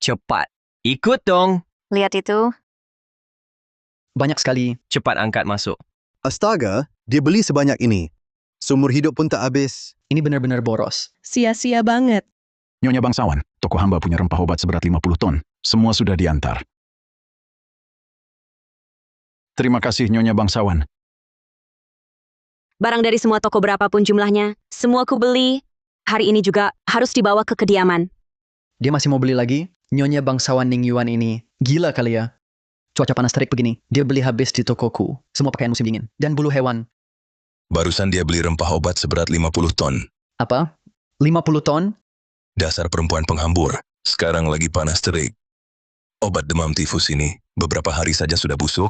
Cepat. Ikut dong. Lihat itu. Banyak sekali. Cepat angkat masuk. Astaga, dia beli sebanyak ini. Seumur hidup pun tak habis. Ini benar-benar boros. Sia-sia banget. Nyonya Bangsawan, toko hamba punya rempah obat seberat 50 ton. Semua sudah diantar. Terima kasih, Nyonya Bangsawan. Barang dari semua toko berapapun jumlahnya, semua ku beli. Hari ini juga harus dibawa ke kediaman. Dia masih mau beli lagi? Nyonya Bangsawan Ning Yuan ini. Gila kali ya. Cuaca panas terik begini. Dia beli habis di tokoku. Semua pakaian musim dingin. Dan bulu hewan. Barusan dia beli rempah obat seberat 50 ton. Apa? 50 ton? Dasar perempuan penghambur. Sekarang lagi panas terik. Obat demam tifus ini beberapa hari saja sudah busuk.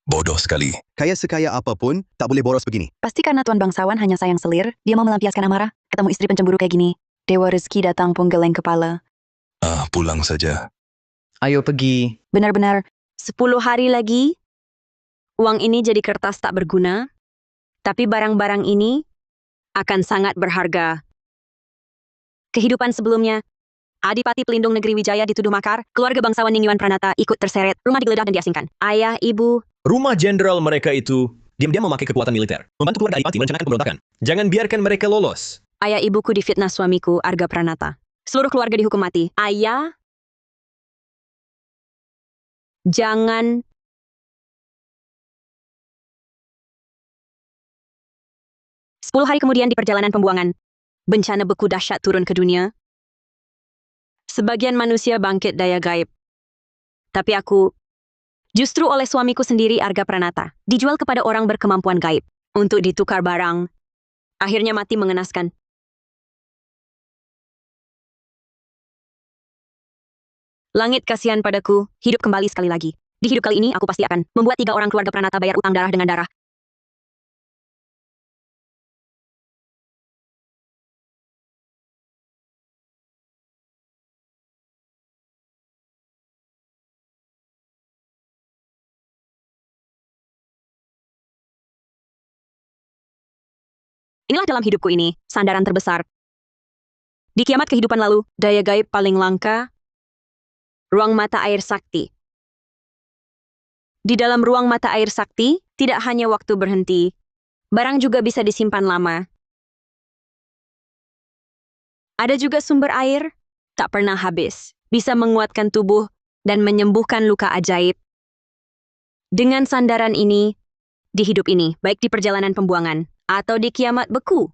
Bodoh sekali. Kaya sekaya apapun, tak boleh boros begini. Pasti karena Tuan Bangsawan hanya sayang selir, dia mau melampiaskan amarah. Ketemu istri pencemburu kayak gini. Dewa rezeki datang pun geleng kepala. Pulang saja. Ayo pergi. Benar-benar, 10 hari lagi, uang ini jadi kertas tak berguna, tapi barang-barang ini akan sangat berharga. Kehidupan sebelumnya, Adipati Pelindung Negeri Wijaya dituduh makar, keluarga bangsawan Ning Yuan Pranata ikut terseret, rumah digeledah dan diasingkan. Ayah, ibu, Rumah jenderal mereka itu diam-diam memakai kekuatan militer, membantu keluarga Adipati merencanakan pemberontakan. Jangan biarkan mereka lolos. ayah ibuku difitnah suamiku, Arga Pranata. Seluruh keluarga dihukum mati. Ayah, jangan. Sepuluh hari kemudian di perjalanan pembuangan, bencana beku dahsyat turun ke dunia. Sebagian manusia bangkit daya gaib. Tapi aku, justru oleh suamiku sendiri Arga Pranata, dijual kepada orang berkemampuan gaib untuk ditukar barang. Akhirnya mati mengenaskan. Langit kasihan padaku, hidup kembali sekali lagi. Di hidup kali ini aku pasti akan membuat 3 orang keluarga Pranata bayar utang darah dengan darah. Inilah dalam hidupku ini, sandaran terbesar. Di kiamat kehidupan lalu, daya gaib paling langka, ruang mata air sakti. Di dalam ruang mata air sakti, tidak hanya waktu berhenti, barang juga bisa disimpan lama. Ada juga sumber air, tak pernah habis, bisa menguatkan tubuh dan menyembuhkan luka ajaib. Dengan sandaran ini, di hidup ini, baik di perjalanan pembuangan, atau di kiamat beku,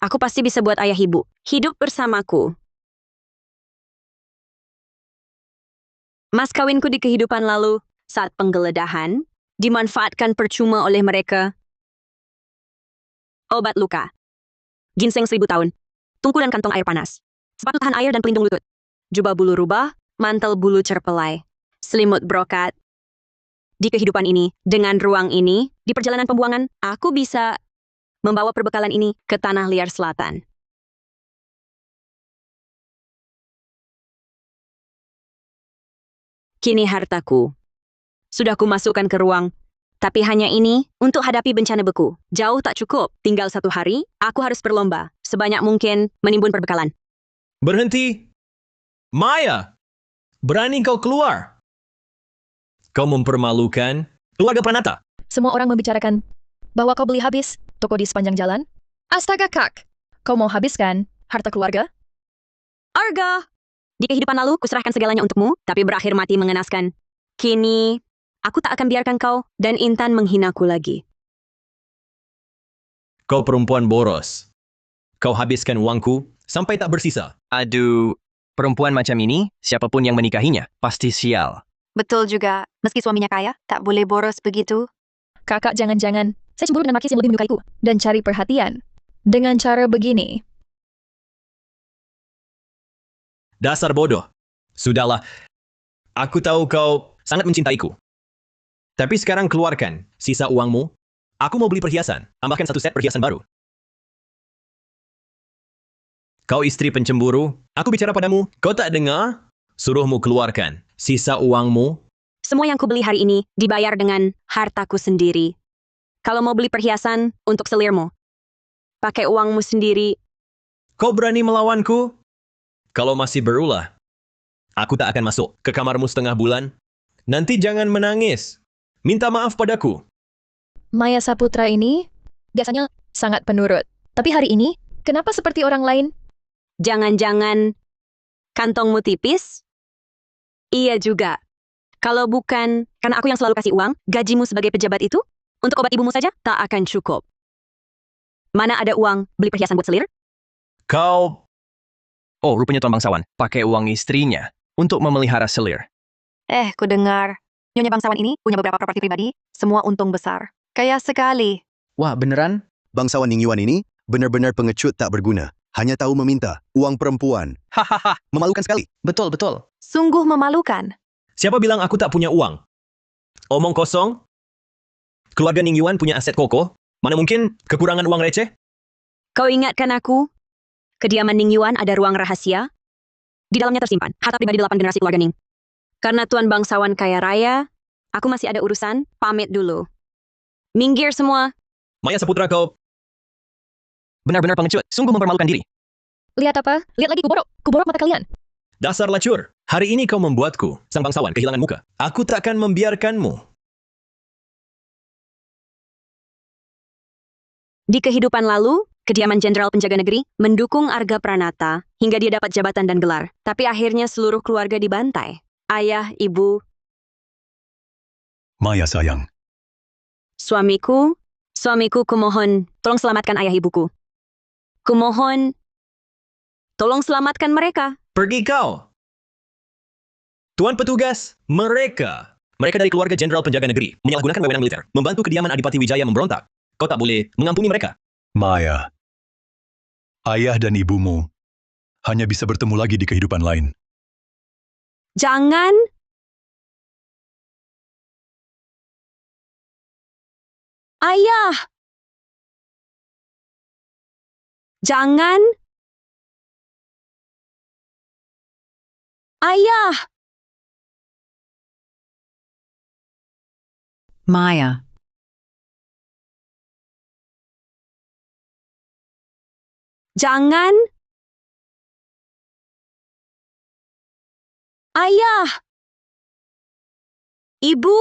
aku pasti bisa buat ayah ibu hidup bersamaku. Mas kawinku di kehidupan lalu, saat penggeledahan, dimanfaatkan percuma oleh mereka. Obat luka, ginseng 1000 tahun, tungku dan kantong air panas, sepatu tahan air dan pelindung lutut, jubah bulu rubah, mantel bulu cerpelai, selimut brokat. Di kehidupan ini, dengan ruang ini, di perjalanan pembuangan, aku bisa membawa perbekalan ini ke tanah liar selatan. Kini hartaku sudah kumasukkan ke ruang, tapi hanya ini untuk hadapi bencana beku. Jauh tak cukup, tinggal 1 hari, aku harus berlomba, sebanyak mungkin menimbun perbekalan. Berhenti! Maya! Berani kau keluar? Kau mempermalukan keluarga Pranata. Semua orang membicarakan bahwa kau beli habis toko di sepanjang jalan. Astaga kak, kau mau habiskan harta keluarga? Arga! Di kehidupan lalu, kuserahkan segalanya untukmu, tapi berakhir mati mengenaskan. Kini, aku tak akan biarkan kau dan Intan menghinaku lagi. Kau perempuan boros. Kau habiskan uangku sampai tak bersisa. Aduh, perempuan macam ini, siapapun yang menikahinya, pasti sial. Betul juga, meski suaminya kaya, tak boleh boros begitu. Kakak jangan-jangan, saya cemburu dengan Markis yang lebih menyukaiku dan cari perhatian. Dengan cara begini. Dasar bodoh. Sudahlah. Aku tahu kau sangat mencintaiku. Tapi sekarang keluarkan sisa uangmu. Aku mau beli perhiasan. Tambahkan 1 set perhiasan baru. Kau istri pencemburu, aku bicara padamu. Kau tak dengar? Suruhmu keluarkan sisa uangmu. Semua yang kubeli hari ini dibayar dengan hartaku sendiri. Kalau mau beli perhiasan untuk selirmu, pakai uangmu sendiri. Kau berani melawanku? Kalau masih berulah, aku tak akan masuk ke kamarmu setengah bulan. Nanti jangan menangis. Minta maaf padaku. Maya Saputra ini biasanya sangat penurut. Tapi hari ini, kenapa seperti orang lain? Jangan-jangan kantongmu tipis? Iya juga. Kalau bukan karena aku yang selalu kasih uang, gajimu sebagai pejabat itu, untuk obat ibumu saja tak akan cukup. Mana ada uang beli perhiasan buat selir? Kau... Oh, rupanya Tuan Bangsawan pakai uang istrinya untuk memelihara selir. Ku dengar. Nyonya bangsawan ini punya beberapa properti pribadi, semua untung besar. Kaya sekali. Wah, beneran? Bangsawan Ning Yuan ini benar-benar pengecut tak berguna. Hanya tahu meminta uang perempuan. Hahaha. Memalukan sekali. Betul, betul. Sungguh memalukan. Siapa bilang aku tak punya uang? Omong kosong? Keluarga Ning Yuan punya aset kokoh? Mana mungkin kekurangan uang receh? Kau ingatkan aku? Kediaman Ning Yuan ada ruang rahasia. Di dalamnya tersimpan harta pribadi 8 generasi keluarga Ning. Karena Tuan Bangsawan kaya raya, aku masih ada urusan, pamit dulu. Minggir semua. Maya Saputra kau... Benar-benar pengecut. Sungguh mempermalukan diri. Lihat apa? Lihat lagi kuborok mata kalian. Dasar lacur. Hari ini kau membuatku, sang bangsawan, kehilangan muka. Aku takkan membiarkanmu. Di kehidupan lalu, kediaman Jenderal Penjaga Negeri mendukung Arga Pranata hingga dia dapat jabatan dan gelar. Tapi akhirnya seluruh keluarga dibantai. Ayah, ibu, Maya sayang, suamiku, kumohon, tolong selamatkan ayah ibuku. Kumohon, tolong selamatkan mereka. Pergi kau. Tuan petugas, mereka dari keluarga Jenderal Penjaga Negeri menyalahgunakan wewenang militer, membantu kediaman Adipati Wijaya memberontak. Kau tak boleh mengampuni mereka. Maya. Ayah dan ibumu hanya bisa bertemu lagi di kehidupan lain. Jangan. Ayah. Jangan. Ayah. Maya. Jangan. Ayah. Ibu.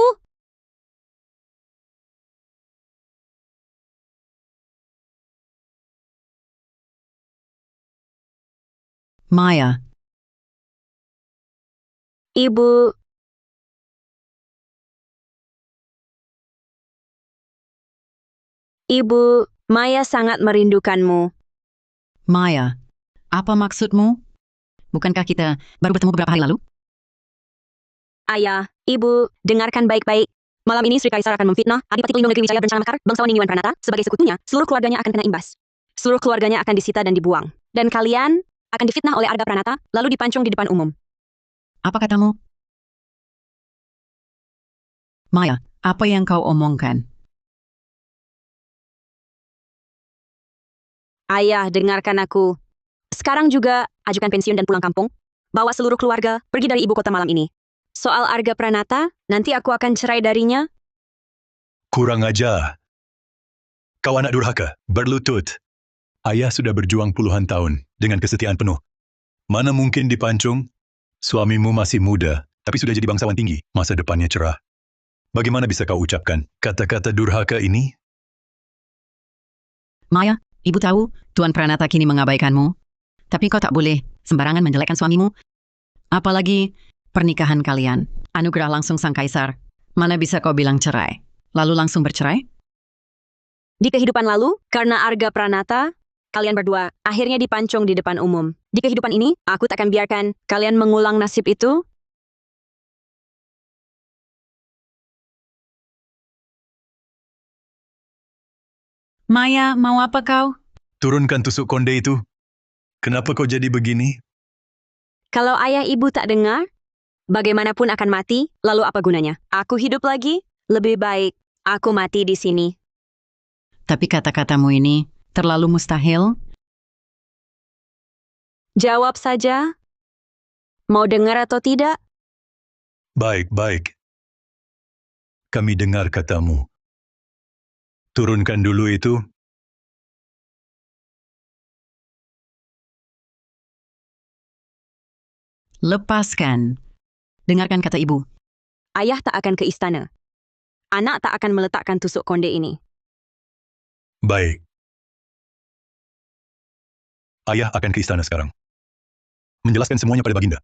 Maya. Ibu. Ibu, Maya sangat merindukanmu. Maya. Apa maksudmu? Bukankah kita baru bertemu beberapa hari lalu? Ayah, ibu, dengarkan baik-baik. Malam ini Sri Kaisar akan memfitnah Adipati Pelindung Negeri Wijaya berencana makar bangsawan Ning Yuan Pranata sebagai sekutunya. Seluruh keluarganya akan kena imbas. Seluruh keluarganya akan disita dan dibuang. Dan kalian akan difitnah oleh Arga Pranata, lalu dipancung di depan umum. Apa katamu? Maya, apa yang kau omongkan? Ayah, dengarkan aku. Sekarang juga ajukan pensiun dan pulang kampung. Bawa seluruh keluarga pergi dari ibu kota malam ini. Soal Arga Pranata, nanti aku akan cerai darinya. Kurang ajar. Kau anak durhaka, berlutut. Ayah sudah berjuang puluhan tahun dengan kesetiaan penuh. Mana mungkin dipancung? Suamimu masih muda, tapi sudah jadi bangsawan tinggi. Masa depannya cerah. Bagaimana bisa kau ucapkan kata-kata durhaka ini? Maya, ibu tahu Tuan Pranata kini mengabaikanmu. Tapi kau tak boleh sembarangan menjelekkan suamimu. Apalagi pernikahan kalian. Anugerah langsung sang kaisar. Mana bisa kau bilang cerai? Lalu langsung bercerai? Di kehidupan lalu, karena Arga Pranata, kalian berdua akhirnya dipancung di depan umum. Di kehidupan ini, aku tak akan biarkan kalian mengulang nasib itu. Maya, mau apa kau? Turunkan tusuk konde itu. Kenapa kau jadi begini? Kalau ayah ibu tak dengar, bagaimanapun akan mati, lalu apa gunanya? Aku hidup lagi, lebih baik aku mati di sini. Tapi kata-katamu ini terlalu mustahil. Jawab saja. Mau dengar atau tidak? Baik. Kami dengar katamu. Turunkan dulu itu. Lepaskan. Dengarkan kata ibu. Ayah tak akan ke istana. Anak tak akan meletakkan tusuk konde ini. Baik. Ayah akan ke istana sekarang. Menjelaskan semuanya pada Baginda.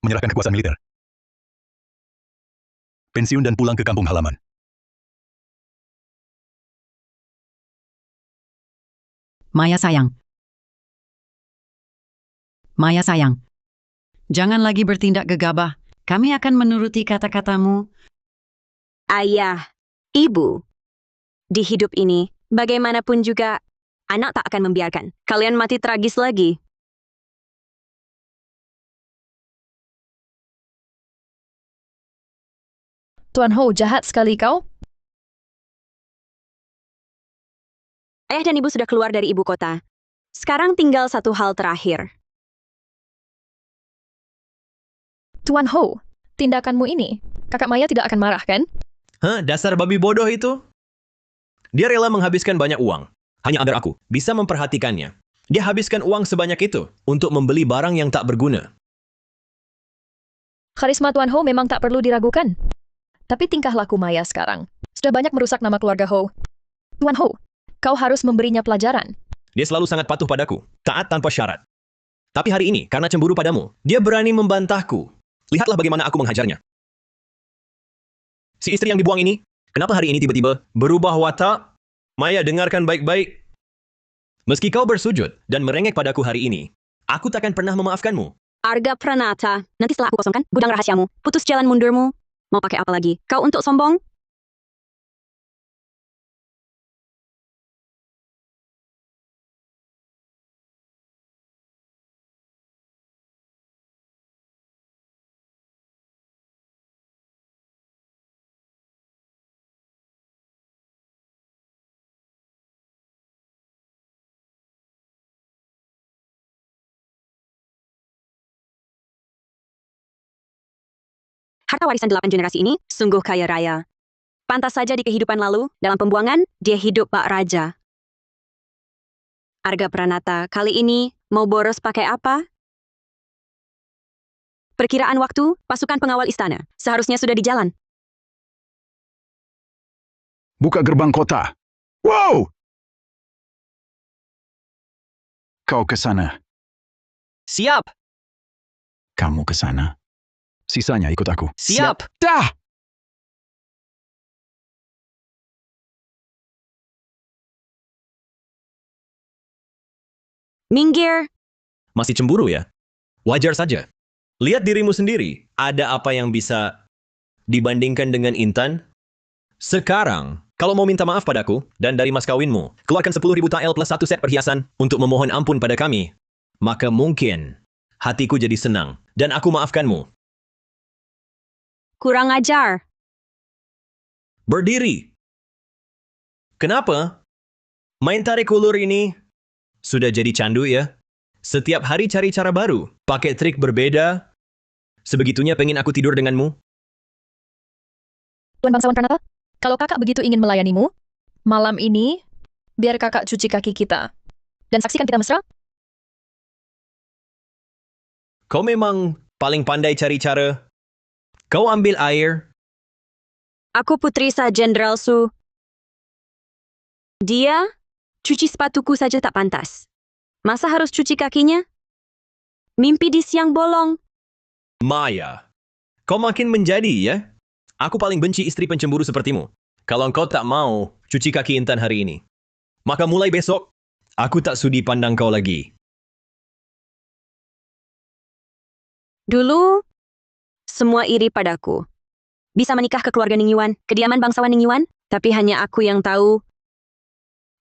Menyerahkan kekuasaan militer. Pensiun dan pulang ke kampung halaman. Maya sayang. Maya sayang. Jangan lagi bertindak gegabah. Kami akan menuruti kata-katamu. Ayah, ibu. Di hidup ini, bagaimanapun juga, anak tak akan membiarkan kalian mati tragis lagi. Tuan Ho, jahat sekali kau. Ayah dan ibu sudah keluar dari ibu kota. Sekarang tinggal satu hal terakhir. Tuan Ho, tindakanmu ini, kakak Maya tidak akan marah kan? Hah, dasar babi bodoh itu? Dia rela menghabiskan banyak uang, hanya agar aku bisa memperhatikannya. Dia habiskan uang sebanyak itu untuk membeli barang yang tak berguna. Karisma Tuan Ho memang tak perlu diragukan. Tapi tingkah laku Maya sekarang sudah banyak merusak nama keluarga Ho. Tuan Ho, kau harus memberinya pelajaran. Dia selalu sangat patuh padaku, taat tanpa syarat. Tapi hari ini, karena cemburu padamu, dia berani membantahku. Lihatlah bagaimana aku menghajarnya. Si istri yang dibuang ini, kenapa hari ini tiba-tiba berubah watak? Maya, dengarkan baik-baik. Meski kau bersujud dan merengek padaku hari ini, aku takkan pernah memaafkanmu. Arga Pranata, nanti setelah aku kosongkan gudang rahasiamu, putus jalan mundurmu. Mau pakai apa lagi? Kau untuk sombong? Harta warisan 8 generasi ini sungguh kaya raya. Pantas saja di kehidupan lalu, dalam pembuangan, dia hidup bak raja. Arga Pranata, kali ini mau boros pakai apa? Perkiraan waktu, pasukan pengawal istana. Seharusnya sudah di jalan. Buka gerbang kota. Wow! Kau ke sana. Siap! Kamu ke sana. Sisanya ikut aku. Siap! Dah! Minggir! Masih cemburu ya? Wajar saja. Lihat dirimu sendiri. Ada apa yang bisa dibandingkan dengan Intan? Sekarang, kalau mau minta maaf padaku dan dari mas kawinmu, keluarkan 10.000 tael plus 1 set perhiasan untuk memohon ampun pada kami. Maka mungkin hatiku jadi senang dan aku maafkanmu. Kurang ajar. Berdiri. Kenapa? Main tarik ulur ini sudah jadi candu ya? Setiap hari cari cara baru, pakai trik berbeda. Sebegitunya pengen aku tidur denganmu? Tuan Bangsawan Pranata, kalau kakak begitu ingin melayanimu, malam ini, biar kakak cuci kaki kita. Dan saksikan kita mesra? Kau memang paling pandai cari cara. Kau ambil air. Aku Putri Sa Jenderal Su. Dia, cuci sepatuku saja tak pantas. Masa harus cuci kakinya? Mimpi di siang bolong. Maya, kau makin menjadi ya? Aku paling benci istri pencemburu sepertimu. Kalau kau tak mau cuci kaki Intan hari ini, maka mulai besok, aku tak sudi pandang kau lagi. Dulu, semua iri padaku. Bisa menikah ke keluarga Ningyuan, kediaman bangsawan Ningyuan, tapi hanya aku yang tahu.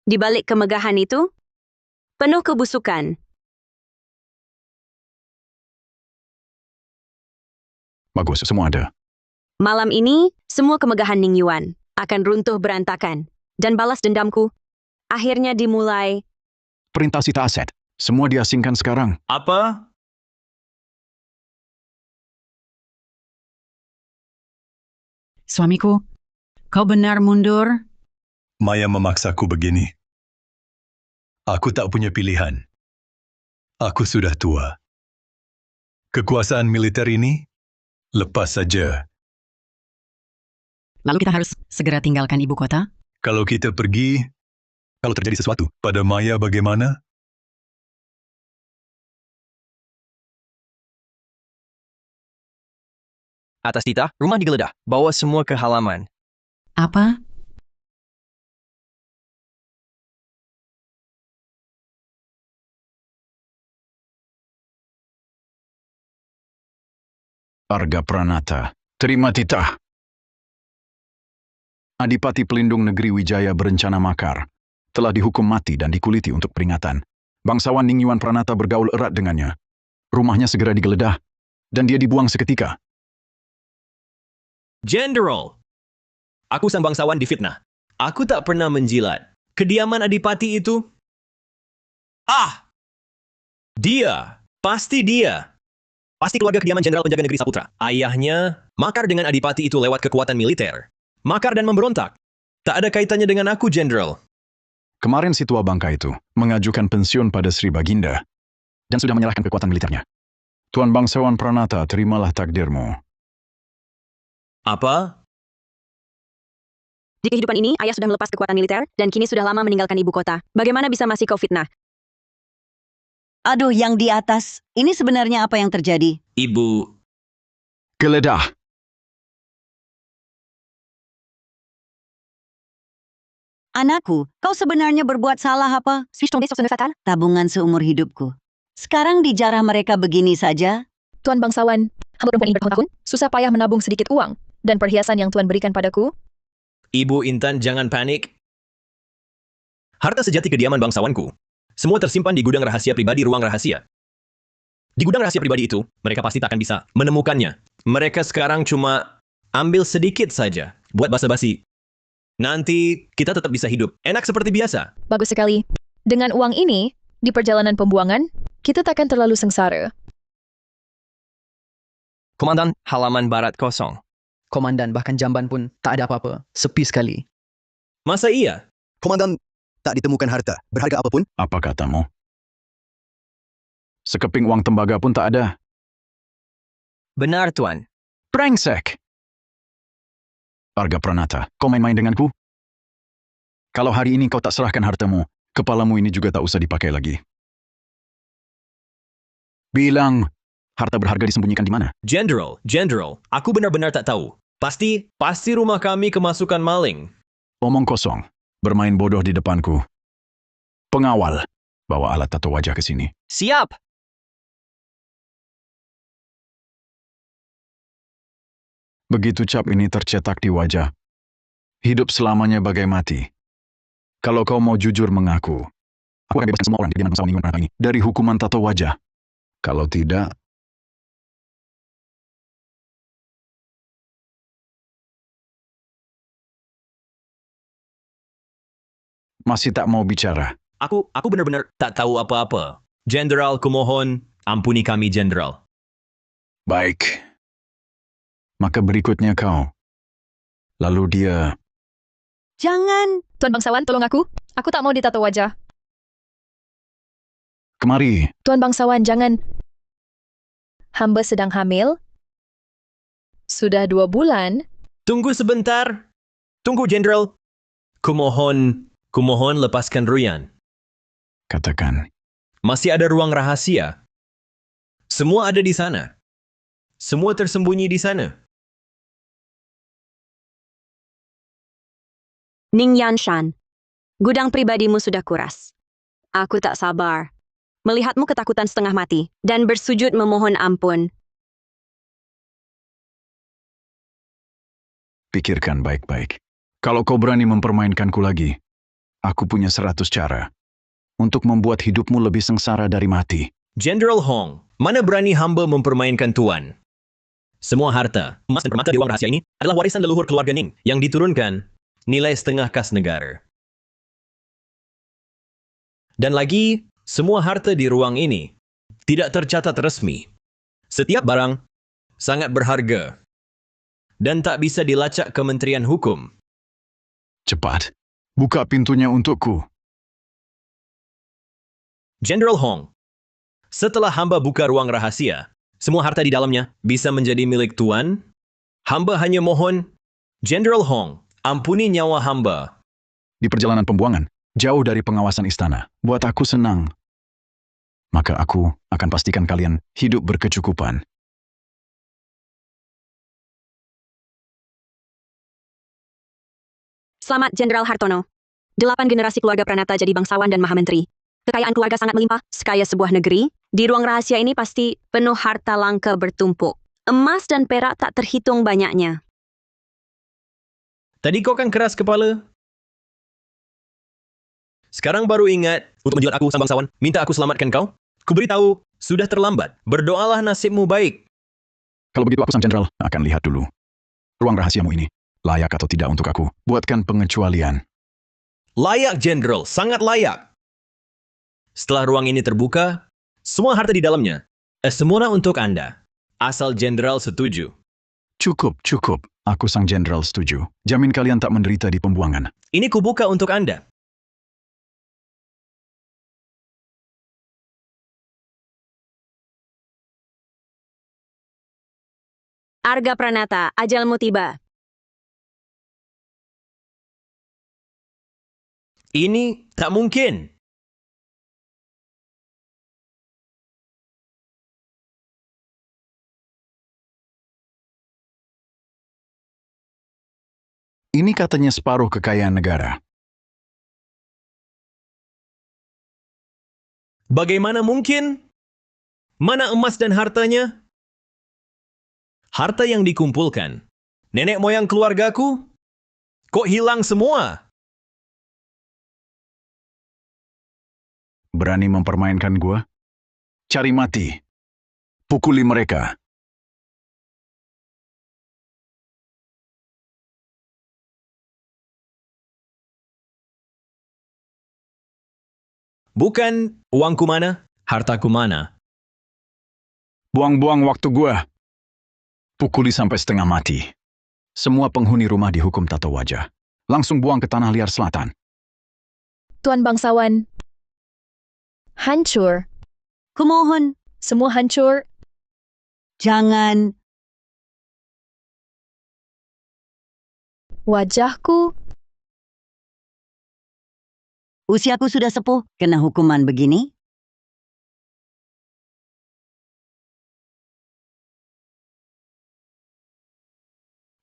Di balik kemegahan itu, penuh kebusukan. Bagus, semua ada. Malam ini, semua kemegahan Ningyuan akan runtuh berantakan. Dan balas dendamku akhirnya dimulai. Perintah sita aset. Semua diasingkan sekarang. Apa? Suamiku, kau benar mundur? Maya memaksaku begini. Aku tak punya pilihan. Aku sudah tua. Kekuasaan militer ini lepas saja. Lalu kita harus segera tinggalkan ibu kota? Kalau kita pergi, kalau terjadi sesuatu pada Maya bagaimana? Atas Tita, rumah digeledah. Bawa semua ke halaman. Apa? Arga Pranata, terima titah. Adipati Pelindung Negeri Wijaya berencana makar. Telah dihukum mati dan dikuliti untuk peringatan. Bangsawan Ningyuan Pranata bergaul erat dengannya. Rumahnya segera digeledah, dan dia dibuang seketika. General! Aku sang bangsawan difitnah. Aku tak pernah menjilat. Kediaman adipati itu? Ah! Dia! Pasti dia! Pasti keluarga kediaman Jenderal Penjaga Negeri Saputra. Ayahnya makar dengan adipati itu lewat kekuatan militer. Makar dan memberontak. Tak ada kaitannya dengan aku, Jenderal. Kemarin si tua bangka itu mengajukan pensiun pada Sri Baginda dan sudah menyerahkan kekuatan militernya. Tuan Bangsawan Pranata, terimalah takdirmu. Apa? Di kehidupan ini, ayah sudah melepas kekuatan militer, dan kini sudah lama meninggalkan ibu kota. Bagaimana bisa masih kau fitnah? Aduh, yang di atas. Ini sebenarnya apa yang terjadi? Ibu... Geledah! Anakku, kau sebenarnya berbuat salah apa? Tabungan seumur hidupku. Sekarang dijarah mereka begini saja? Tuan bangsawan, hamba perempuan ini bertahun-tahun, susah payah menabung sedikit uang, dan perhiasan yang Tuan berikan padaku. Ibu Intan, jangan panik. Harta sejati kediaman bangsawanku. Semua tersimpan di gudang rahasia pribadi ruang rahasia. Di gudang rahasia pribadi itu, mereka pasti tak akan bisa menemukannya. Mereka sekarang cuma ambil sedikit saja, buat basa-basi. Nanti kita tetap bisa hidup, enak seperti biasa. Bagus sekali. Dengan uang ini, di perjalanan pembuangan, kita takkan terlalu sengsara. Komandan, halaman barat kosong. Komandan, bahkan jamban pun tak ada apa-apa. Sepi sekali. Masa iya? Komandan, tak ditemukan harta, berharga apapun. Apa katamu? Sekeping uang tembaga pun tak ada. Benar, Tuan. Brengsek! Arga Pranata, kau main-main denganku? Kalau hari ini kau tak serahkan hartamu, kepalamu ini juga tak usah dipakai lagi. Bilang, harta berharga disembunyikan di mana? Jenderal, aku benar-benar tak tahu. Pasti rumah kami kemasukan maling. Omong kosong, bermain bodoh di depanku. Pengawal, bawa alat tato wajah ke sini. Siap! Begitu cap ini tercetak di wajah, hidup selamanya bagai mati. Kalau kau mau jujur mengaku, aku akan bebaskan semua orang di kediaman bangsawan Ningyuan ini dari hukuman tato wajah. Kalau tidak, masih tak mau bicara. Aku benar-benar tak tahu apa-apa. Jenderal, kumohon, ampuni kami, Jenderal. Baik. Maka berikutnya kau. Lalu dia... Jangan! Tuan bangsawan, tolong aku. Aku tak mau ditato wajah. Kemari. Tuan bangsawan, jangan. Hamba sedang hamil. Sudah 2 bulan. Tunggu sebentar. Tunggu, Jenderal. Kumohon lepaskan Ruyan. Katakan. Masih ada ruang rahasia. Semua ada di sana. Semua tersembunyi di sana. Ning Yanshan, gudang pribadimu sudah kuras. Aku tak sabar melihatmu ketakutan setengah mati dan bersujud memohon ampun. Pikirkan baik-baik. Kalau kau berani mempermainkanku lagi, aku punya 100 cara untuk membuat hidupmu lebih sengsara dari mati. Jenderal Hong, mana berani hamba mempermainkan Tuan? Semua harta, emas dan permata di ruang rahasia ini adalah warisan leluhur keluarga Ning yang diturunkan nilai setengah kas negara. Dan lagi, semua harta di ruang ini tidak tercatat resmi. Setiap barang sangat berharga dan tak bisa dilacak Kementerian Hukum. Cepat, buka pintunya untukku. Jenderal Hong, setelah hamba buka ruang rahasia, semua harta di dalamnya bisa menjadi milik Tuan? Hamba hanya mohon, Jenderal Hong, ampuni nyawa hamba. Di perjalanan pembuangan, jauh dari pengawasan istana, buat aku senang. Maka aku akan pastikan kalian hidup berkecukupan. Selamat Jenderal Hartono. 8 generasi keluarga Pranata jadi bangsawan dan mahamenteri. Kekayaan keluarga sangat melimpah, sekaya sebuah negeri. Di ruang rahasia ini pasti penuh harta langka bertumpuk. Emas dan perak tak terhitung banyaknya. Tadi kau kan keras kepala. Sekarang baru ingat untuk menjilat aku sang bangsawan, minta aku selamatkan kau. Ku beritahu, sudah terlambat. Berdoalah nasibmu baik. Kalau begitu aku sang jenderal akan lihat dulu. Ruang rahasiamu ini, layak atau tidak untuk aku. Buatkan pengecualian. Layak, Jenderal, sangat layak. Setelah ruang ini terbuka, semua harta di dalamnya, semua untuk Anda. Asal Jenderal setuju. Cukup, cukup. Aku sang jenderal setuju. Jamin kalian tak menderita di pembuangan. Ini kubuka untuk Anda. Arga Pranata, ajalmu tiba. Ini tak mungkin. Ini katanya separuh kekayaan negara. Bagaimana mungkin? Mana emas dan hartanya? Harta yang dikumpulkan. Nenek moyang keluargaku? Kok hilang semua? Berani mempermainkan gua? Cari mati. Pukuli mereka. Bukan uangku mana, hartaku mana. Buang-buang waktu gua. Pukuli sampai setengah mati. Semua penghuni rumah dihukum tato wajah. Langsung buang ke tanah liar selatan. Tuan bangsawan, hancur. Kumohon, Semua hancur. jangan. Wajahku, Usiaku sudah sepuh, kena hukuman begini?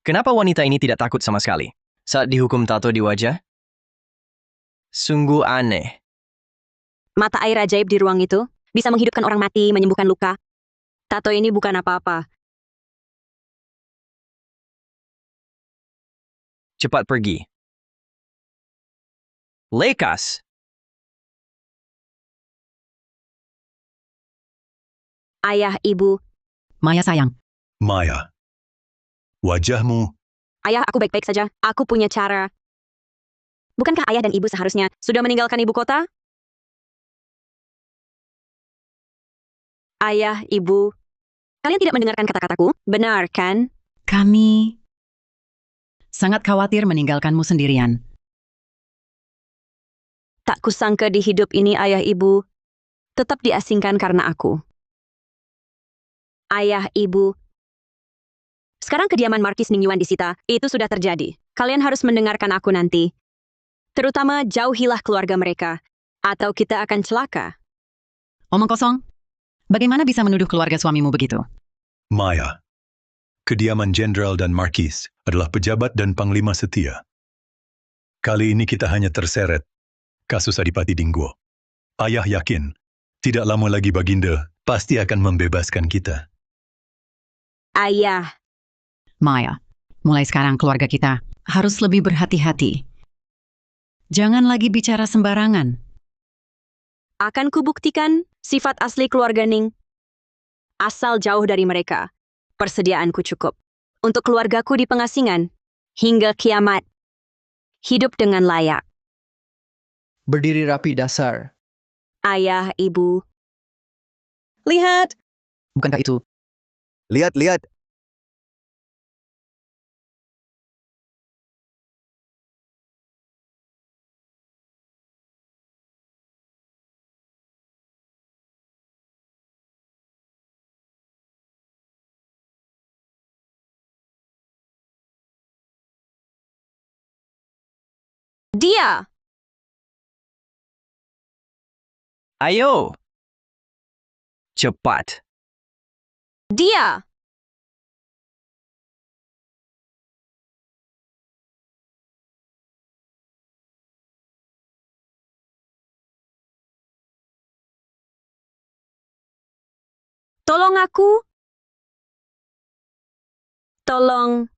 Kenapa wanita ini tidak takut sama sekali saat dihukum tato di wajah? Sungguh aneh. Mata air ajaib di ruang itu bisa menghidupkan orang mati, menyembuhkan luka. Tato ini bukan apa-apa. Cepat pergi. Lekas! Ayah, ibu. Maya sayang, Maya, wajahmu, Ayah, aku baik-baik saja. Aku punya cara. Bukankah ayah dan ibu seharusnya sudah meninggalkan ibu kota? Ayah, ibu. Kalian tidak mendengarkan kata-kataku? Benar, kan? kami sangat khawatir meninggalkanmu sendirian. Tak kusangka di hidup ini ayah ibu tetap diasingkan karena aku. Ayah, ibu. Sekarang kediaman Markis Ningyuan disita. Itu sudah terjadi. Kalian harus mendengarkan aku nanti. Terutama jauhilah keluarga mereka. Atau kita akan celaka. Omong kosong, bagaimana bisa menuduh keluarga suamimu begitu? Maya. Kediaman Jenderal dan Markis adalah pejabat dan panglima setia. Kali ini kita hanya terseret kasus Adipati Dingguo. Ayah yakin, tidak lama lagi Baginda pasti akan membebaskan kita. Ayah, Maya, mulai sekarang keluarga kita harus lebih berhati-hati. Jangan lagi bicara sembarangan. akan kubuktikan sifat asli keluarga Ning. Asal jauh dari mereka, persediaanku cukup. Untuk keluargaku di pengasingan, hingga kiamat. Hidup dengan layak. Berdiri rapi dasar. Ayah, ibu. Lihat, Bukankah itu Lihat, lihat. Dia! Ayo! Cepat. Dia! Tolong aku. Tolong.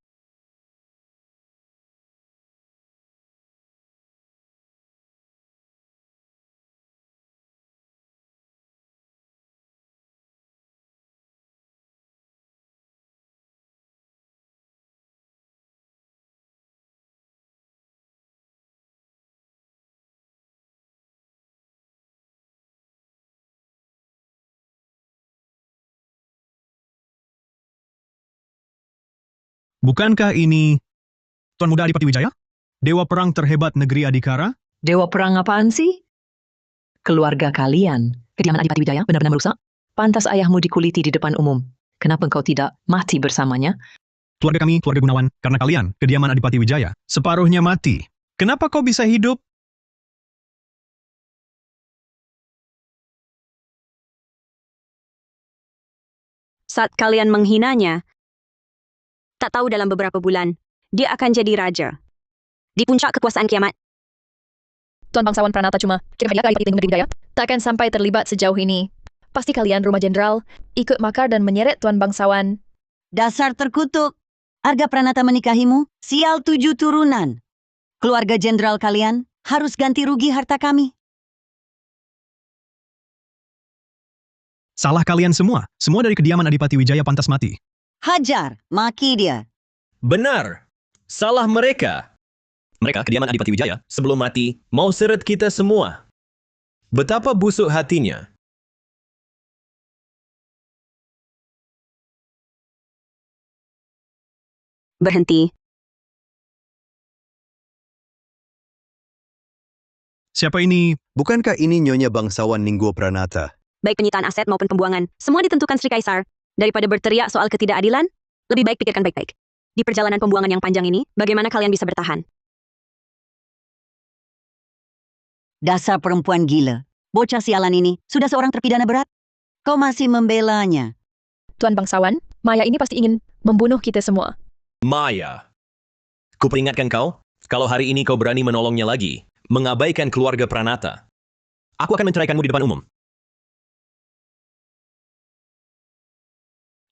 Bukankah ini Tuan Muda Adipati Wijaya? Dewa perang terhebat negeri Adhikara? Dewa perang apaan sih? Keluarga kalian. Kediaman Adipati Wijaya benar-benar merusak. Pantas ayahmu dikuliti di depan umum. Kenapa engkau tidak mati bersamanya? Keluarga kami, keluarga Gunawan, karena kalian, kediaman Adipati Wijaya, separuhnya mati. Kenapa kau bisa hidup? Saat kalian menghinanya, tak tahu dalam beberapa bulan, dia akan jadi raja. Di puncak kekuasaan kiamat. Tuan Bangsawan Pranata cuma kirim hadiah ke Adipati Negeri Wijaya. Takkan sampai terlibat sejauh ini. Pasti kalian rumah jenderal ikut makar dan menyeret Tuan Bangsawan. Dasar terkutuk. Arga Pranata menikahimu, sial 7 turunan. Keluarga jenderal kalian harus ganti rugi harta kami. Salah kalian semua. Semua dari kediaman Adipati Wijaya pantas mati. Hajar, maki dia. Benar. Salah mereka. Mereka, kediaman Adipati Wijaya, sebelum mati, mau seret kita semua. Betapa busuk hatinya. Berhenti. Siapa ini? Bukankah ini Nyonya Bangsawan Ningguo Pranata? Baik penyitaan aset maupun pembuangan, semua ditentukan Sri Kaisar. Daripada berteriak soal ketidakadilan, lebih baik pikirkan baik-baik. Di perjalanan pembuangan yang panjang ini, bagaimana kalian bisa bertahan? Dasar perempuan gila. Bocah sialan ini sudah seorang terpidana berat. Kau masih membelanya. Tuan Bangsawan, Maya ini pasti ingin membunuh kita semua. Maya. Kuperingatkan kau, kalau hari ini kau berani menolongnya lagi, mengabaikan keluarga Pranata, aku akan menceraikanmu di depan umum.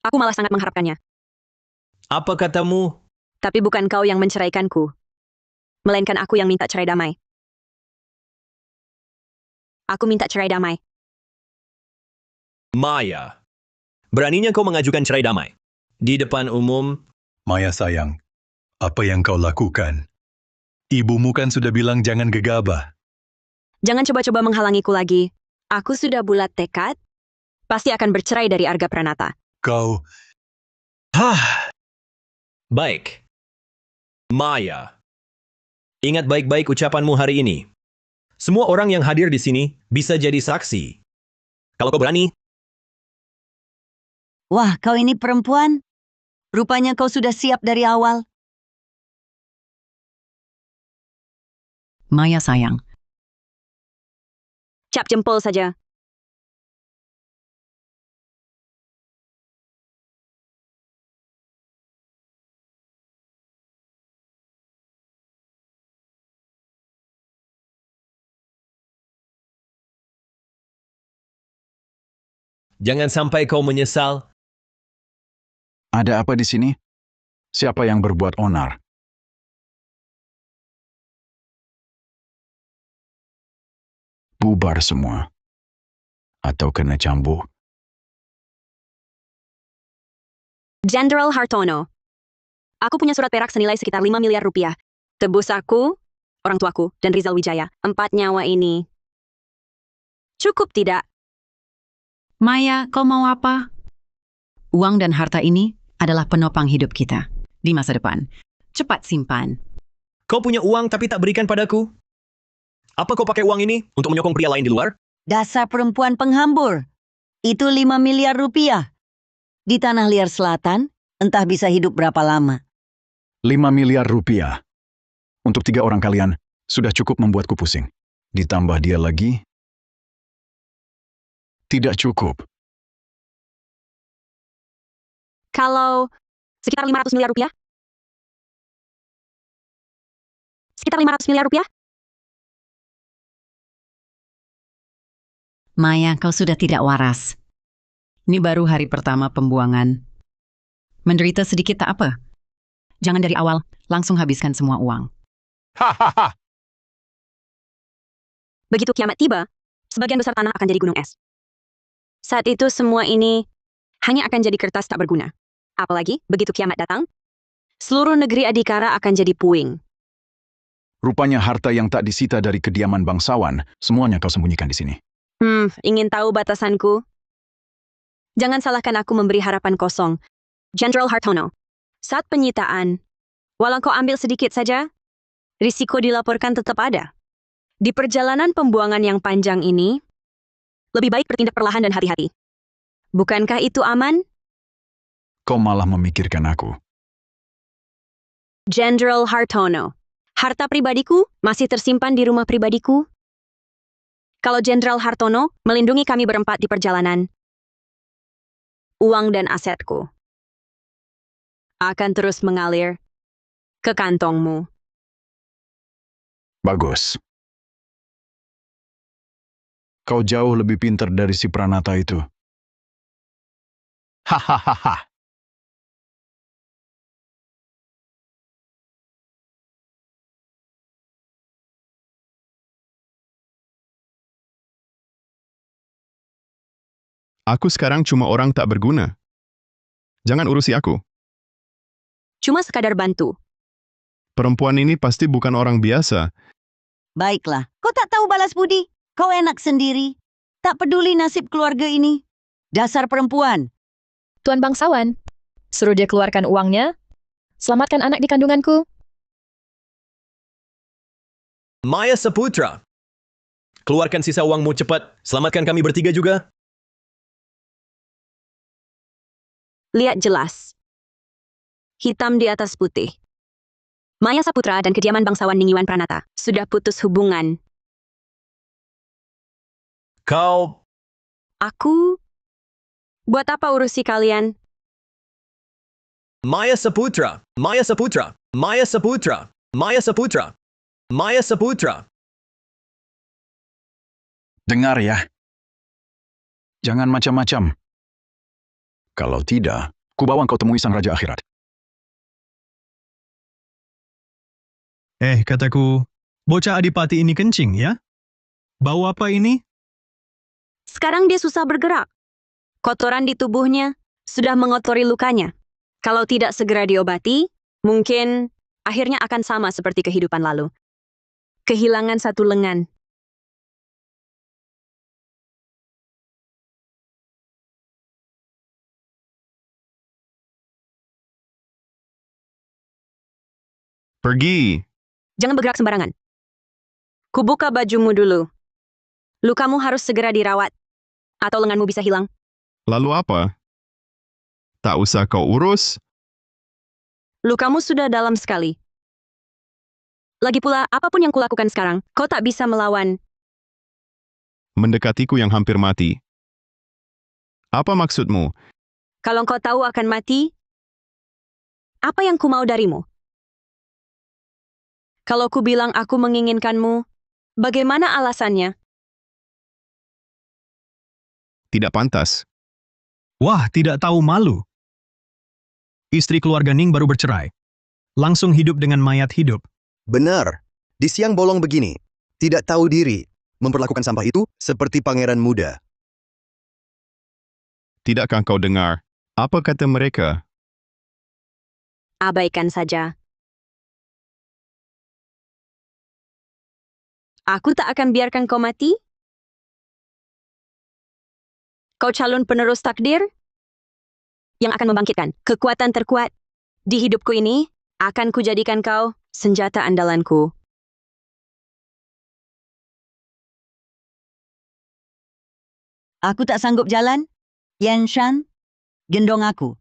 Aku malah sangat mengharapkannya. Apa katamu? Tapi bukan kau yang menceraikanku. Melainkan aku yang minta cerai damai. Aku minta cerai damai. Maya. Beraninya kau mengajukan cerai damai. Di depan umum. Maya sayang, apa yang kau lakukan? Ibumu kan sudah bilang jangan gegabah. Jangan coba-coba menghalangiku lagi. Aku sudah bulat tekad. Pasti akan bercerai dari Arga Pranata. Kau... Baik. Maya. Ingat baik-baik ucapanmu hari ini. Semua orang yang hadir di sini bisa jadi saksi. Kalau kau berani. Wah, kau ini perempuan. Rupanya kau sudah siap dari awal. Maya sayang. Cap jempol saja. Jangan sampai kau menyesal. Ada apa di sini? Siapa yang berbuat onar? Bubar semua. Atau kena cambuk. Jenderal Hartono. Aku punya surat perak senilai sekitar 5 miliar rupiah. Tebus aku, orang tuaku, dan Rizal Wijaya. 4 nyawa ini. Cukup tidak? Maya, kau mau apa? Uang dan harta ini adalah penopang hidup kita di masa depan. Cepat simpan. Kau punya uang tapi tak berikan padaku? Apa kau pakai uang ini untuk menyokong pria lain di luar? Dasar perempuan penghambur. Itu 5 miliar rupiah. Di tanah liar selatan, entah bisa hidup berapa lama. 5 miliar rupiah. Untuk 3 orang kalian, Sudah cukup membuatku pusing. Ditambah dia lagi, tidak cukup. Kalau sekitar 500 miliar rupiah? Sekitar 500 miliar rupiah? Maya, kau sudah tidak waras. Ini baru hari pertama pembuangan. Menderita sedikit tak apa. Jangan dari awal, langsung habiskan semua uang. Hahaha. Begitu kiamat tiba, sebagian besar tanah akan jadi gunung es. Saat itu semua ini hanya akan jadi kertas tak berguna. Apalagi begitu kiamat datang, seluruh negeri Adhikara akan jadi puing. Rupanya harta yang tak disita dari kediaman bangsawan, semuanya kau sembunyikan di sini. Ingin tahu batasanku? Jangan salahkan aku memberi harapan kosong. Jenderal Hartono, saat penyitaan, walau kau ambil sedikit saja, risiko dilaporkan tetap ada. Di perjalanan pembuangan yang panjang ini, lebih baik bertindak perlahan dan hati-hati. Bukankah itu aman? Kau malah memikirkan aku. Jenderal Hartono, harta pribadiku masih tersimpan di rumah pribadiku. Kalau Jenderal Hartono melindungi kami berempat di perjalanan, uang dan asetku akan terus mengalir ke kantongmu. Bagus. Kau jauh lebih pintar dari si Pranata itu. Hahaha. Aku sekarang cuma orang tak berguna. Jangan urusi aku. Cuma sekadar bantu. Perempuan ini pasti bukan orang biasa. Baiklah, kau tak tahu balas budi. Kau enak sendiri. Tak peduli nasib keluarga ini. Dasar perempuan. Tuan bangsawan, suruh dia keluarkan uangnya. Selamatkan anak di kandunganku. Maya Saputra, keluarkan sisa uangmu cepat. Selamatkan kami bertiga juga. Lihat jelas. Hitam di atas putih. Maya Saputra dan kediaman bangsawan Ningyiwan Pranata sudah putus hubungan. Kau... Aku? Buat apa urusi kalian? Maya Saputra, Maya Saputra, Maya Saputra, Maya Saputra, Maya Saputra. Dengar ya. Jangan macam-macam. Kalau tidak, kubawa kau temui sang Raja Akhirat. Kataku, bocah Adipati ini kencing ya? Bau apa ini? Sekarang dia susah bergerak. Kotoran di tubuhnya sudah mengotori lukanya. Kalau tidak segera diobati, mungkin akhirnya akan sama seperti kehidupan lalu. Kehilangan satu lengan. Pergi. Jangan bergerak sembarangan. Kubuka bajumu dulu. Lukamu harus segera dirawat. Atau lenganmu bisa hilang. Lalu apa? Tak usah kau urus. Lukamu sudah dalam sekali. Lagi pula, apapun yang kulakukan sekarang, kau tak bisa melawan. Mendekatiku yang hampir mati. Apa maksudmu? Kalau kau tahu akan mati, apa yang ku mau darimu? Kalau ku bilang aku menginginkanmu, bagaimana alasannya? Tidak pantas. Wah, tidak tahu malu. Istri keluarga Ning baru bercerai. Langsung hidup dengan mayat hidup. Benar. Di siang bolong begini, tidak tahu diri, memperlakukan sampah itu seperti pangeran muda. Tidakkah kau dengar? Apa kata mereka? Abaikan saja. Aku tak akan biarkan kau mati. Kau calon penerus takdir yang akan membangkitkan kekuatan terkuat di hidupku ini, akan kujadikan kau senjata andalanku. Aku tak sanggup jalan. Yan Shan, gendong aku.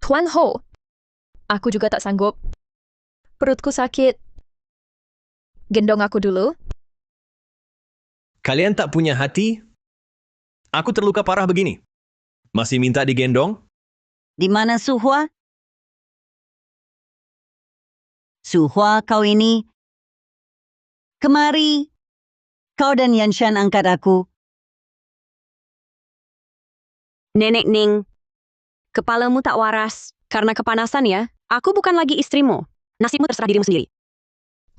Tuan Ho, aku juga tak sanggup. Perutku sakit. gendong aku dulu. Kalian tak punya hati? Aku terluka parah begini. Masih minta digendong? Di mana Suhua? Suhua, kau ini. Kemari. Kau dan Yanshan angkat aku. Nenek Ning, kepalamu tak waras. Karena kepanasan ya, aku bukan lagi istrimu. Nasibmu terserah dirimu sendiri.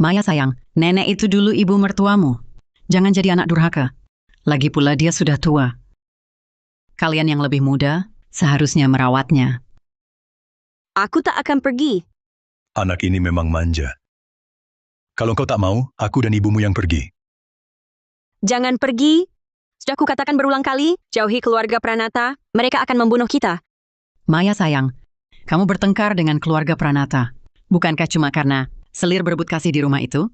Maya sayang, nenek itu dulu ibu mertuamu. Jangan jadi anak durhaka. Lagi pula dia sudah tua. Kalian yang lebih muda seharusnya merawatnya. Aku tak akan pergi. Anak ini memang manja. Kalau kau tak mau, aku dan ibumu yang pergi. Jangan pergi. Sudah kukatakan berulang kali, jauhi keluarga Pranata. Mereka akan membunuh kita. Maya sayang, kamu bertengkar dengan keluarga Pranata. Bukankah cuma karena selir berebut kasih di rumah itu?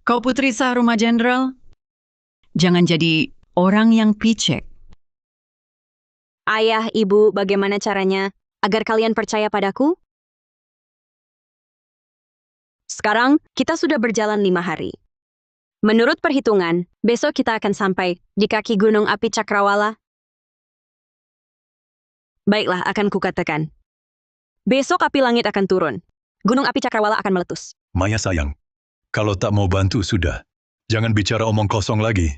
Kau putri sah rumah jenderal? Jangan jadi orang yang picek. Ayah, ibu, bagaimana caranya agar kalian percaya padaku? Sekarang, kita sudah berjalan 5 hari. Menurut perhitungan, besok kita akan sampai di kaki Gunung Api Cakrawala. Baiklah, akan kukatakan. Besok api langit akan turun. Gunung Api Cakrawala akan meletus. Maya sayang, kalau tak mau bantu sudah. Jangan bicara omong kosong lagi.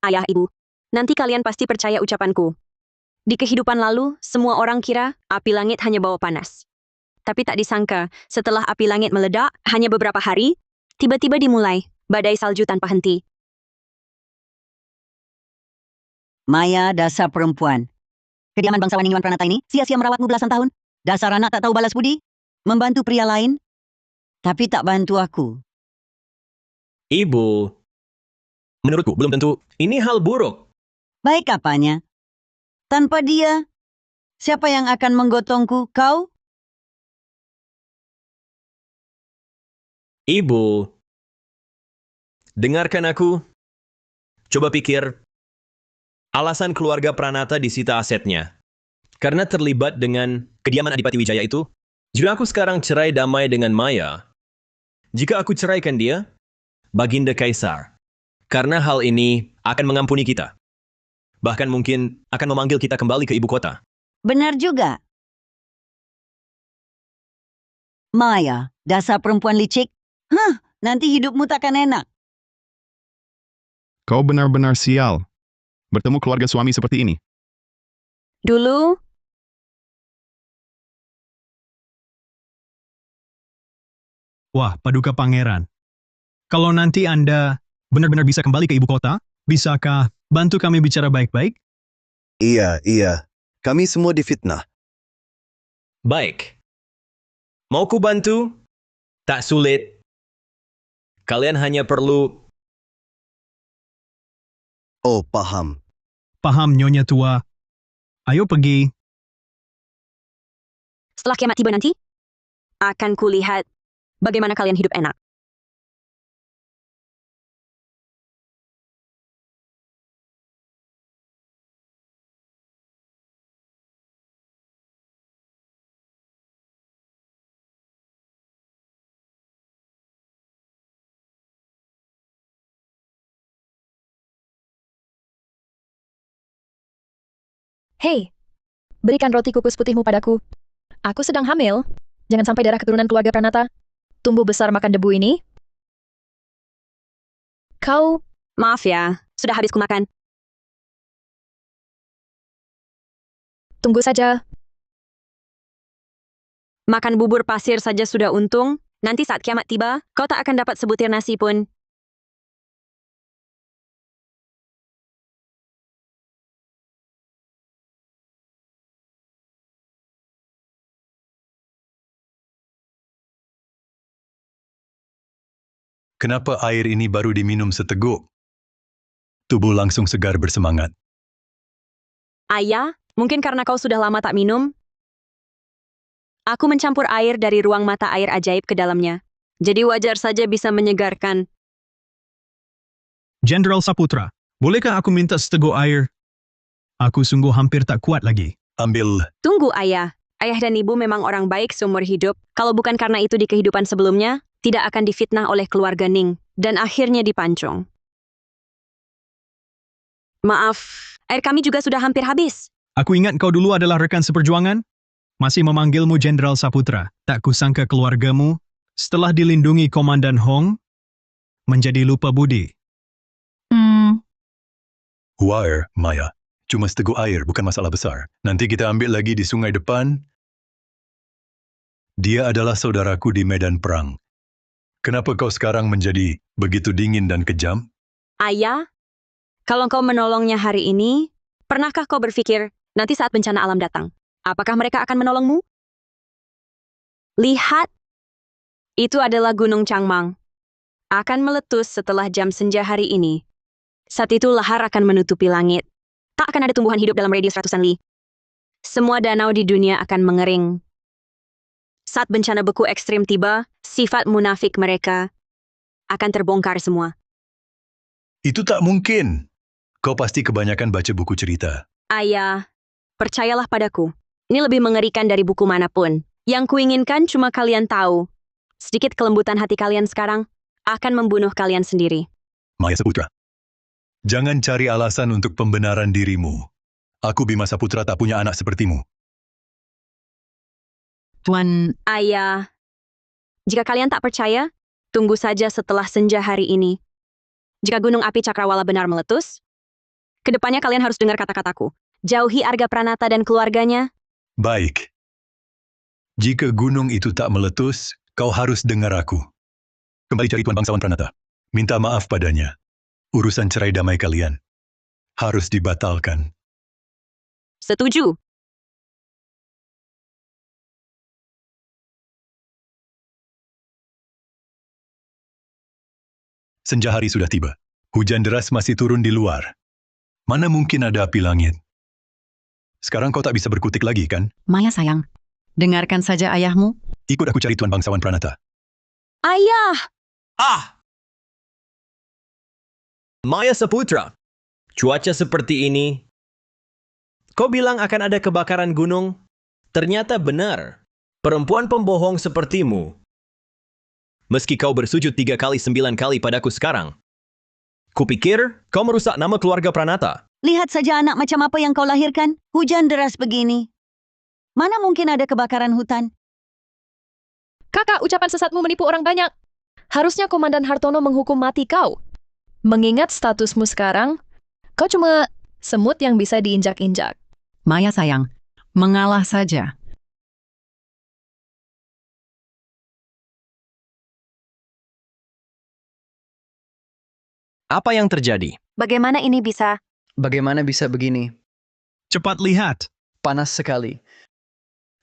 Ayah, ibu, nanti kalian pasti percaya ucapanku. Di kehidupan lalu, semua orang kira api langit hanya bawa panas. Tapi tak disangka, setelah api langit meledak, hanya beberapa hari, tiba-tiba dimulai badai salju tanpa henti. Maya, dasar perempuan. Kediaman bangsawan Ningguan Pranata ini sia-sia merawatmu belasan tahun. Dasar anak tak tahu balas budi. Membantu pria lain, tapi tak bantu aku. Ibu, menurutku belum tentu ini hal buruk. Baik apanya? Tanpa dia, siapa yang akan menggotongku? Kau? Ibu, dengarkan aku. Coba pikir, alasan keluarga Pranata disita asetnya. Karena terlibat dengan kediaman Adipati Wijaya itu, jika aku sekarang cerai damai dengan Maya, jika aku ceraikan dia, Baginda Kaisar. Karena hal ini akan mengampuni kita. Bahkan mungkin akan memanggil kita kembali ke ibu kota. Benar juga. Maya, dasar perempuan licik. Nanti hidupmu takkan enak. Kau benar-benar sial. Bertemu keluarga suami seperti ini. Dulu, Wah, Paduka Pangeran. Kalau nanti Anda benar-benar bisa kembali ke ibu kota, bisakah bantu kami bicara baik-baik? Iya. Kami semua difitnah. Baik. Mau ku bantu? Tak sulit. Kalian hanya perlu... Oh, paham. Paham, Nyonya Tua. Ayo pergi. setelah kiamat tiba nanti, akan kulihat bagaimana kalian hidup enak. Hei, berikan roti kukus putihmu padaku. Aku sedang hamil. Jangan sampai darah keturunan keluarga Pranata tumbuh besar makan debu ini. Kau... Maaf ya, sudah habis kumakan. Tunggu saja. Makan bubur pasir saja sudah untung. Nanti saat kiamat tiba, kau tak akan dapat sebutir nasi pun. Kenapa air ini baru diminum seteguk? Tubuh langsung segar bersemangat. Ayah, mungkin karena kau sudah lama tak minum. Aku mencampur air dari ruang mata air ajaib ke dalamnya. Jadi wajar saja bisa menyegarkan. Jenderal Saputra, bolehkah aku minta seteguk air? Aku sungguh hampir tak kuat lagi. Ambil. Tunggu ayah. Ayah dan ibu memang orang baik seumur hidup. Kalau bukan karena itu di kehidupan sebelumnya, tidak akan difitnah oleh keluarga Ning. dan akhirnya dipancung. Maaf, air kami juga sudah hampir habis. Aku ingat kau dulu adalah rekan seperjuangan? Masih memanggilmu Jenderal Saputra. Tak kusangka keluargamu, setelah dilindungi Komandan Hong, menjadi lupa budi. Wire, Maya. Cuma seteguk air, bukan masalah besar. Nanti kita ambil lagi di sungai depan. Dia adalah saudaraku di medan perang. Kenapa kau sekarang menjadi begitu dingin dan kejam? Ayah, kalau kau menolongnya hari ini, pernahkah kau berpikir nanti saat bencana alam datang, apakah mereka akan menolongmu? Lihat, itu adalah Gunung Changmang. Akan meletus setelah jam senja hari ini. Saat itu lahar akan menutupi langit. Tak akan ada tumbuhan hidup dalam radius ratusan li. Semua danau di dunia akan mengering. Saat bencana beku ekstrim tiba, sifat munafik mereka akan terbongkar semua. Itu tak mungkin. Kau pasti kebanyakan baca buku cerita. Ayah, percayalah padaku. Ini lebih mengerikan dari buku manapun. Yang kuinginkan cuma kalian tahu. Sedikit kelembutan hati kalian sekarang akan membunuh kalian sendiri. Maya Saputra. Jangan cari alasan untuk pembenaran dirimu. Aku Bima Saputra tak punya anak sepertimu. Tuan, Ayah, jika kalian tak percaya, tunggu saja setelah senja hari ini. Jika gunung api Cakrawala benar meletus, kedepannya kalian harus dengar kata-kataku. Jauhi Arga Pranata dan keluarganya. Baik. Jika gunung itu tak meletus, kau harus dengar aku. Kembali cari Tuan Bangsawan Pranata. Minta maaf padanya. Urusan cerai damai kalian harus dibatalkan. Setuju. Senja hari sudah tiba. Hujan deras masih turun di luar. Mana mungkin ada api langit? Sekarang kau tak bisa berkutik lagi, kan? Maya sayang, dengarkan saja ayahmu. Ikut aku cari Tuan Bangsawan Pranata. Ayah! Maya Saputra, cuaca seperti ini. Kau bilang akan ada kebakaran gunung? Ternyata benar. Perempuan pembohong sepertimu. Meski kau bersujud 3 kali 9 kali padaku sekarang. Kupikir kau merusak nama keluarga Pranata. Lihat saja anak macam apa yang kau lahirkan. Hujan deras begini. Mana mungkin ada kebakaran hutan? Kakak, ucapan sesatmu menipu orang banyak. Harusnya Komandan Hartono menghukum mati kau. Mengingat statusmu sekarang, kau cuma semut yang bisa diinjak-injak. Maya sayang, mengalah saja. Apa yang terjadi? Bagaimana ini bisa? Bagaimana bisa begini? Cepat lihat. Panas sekali.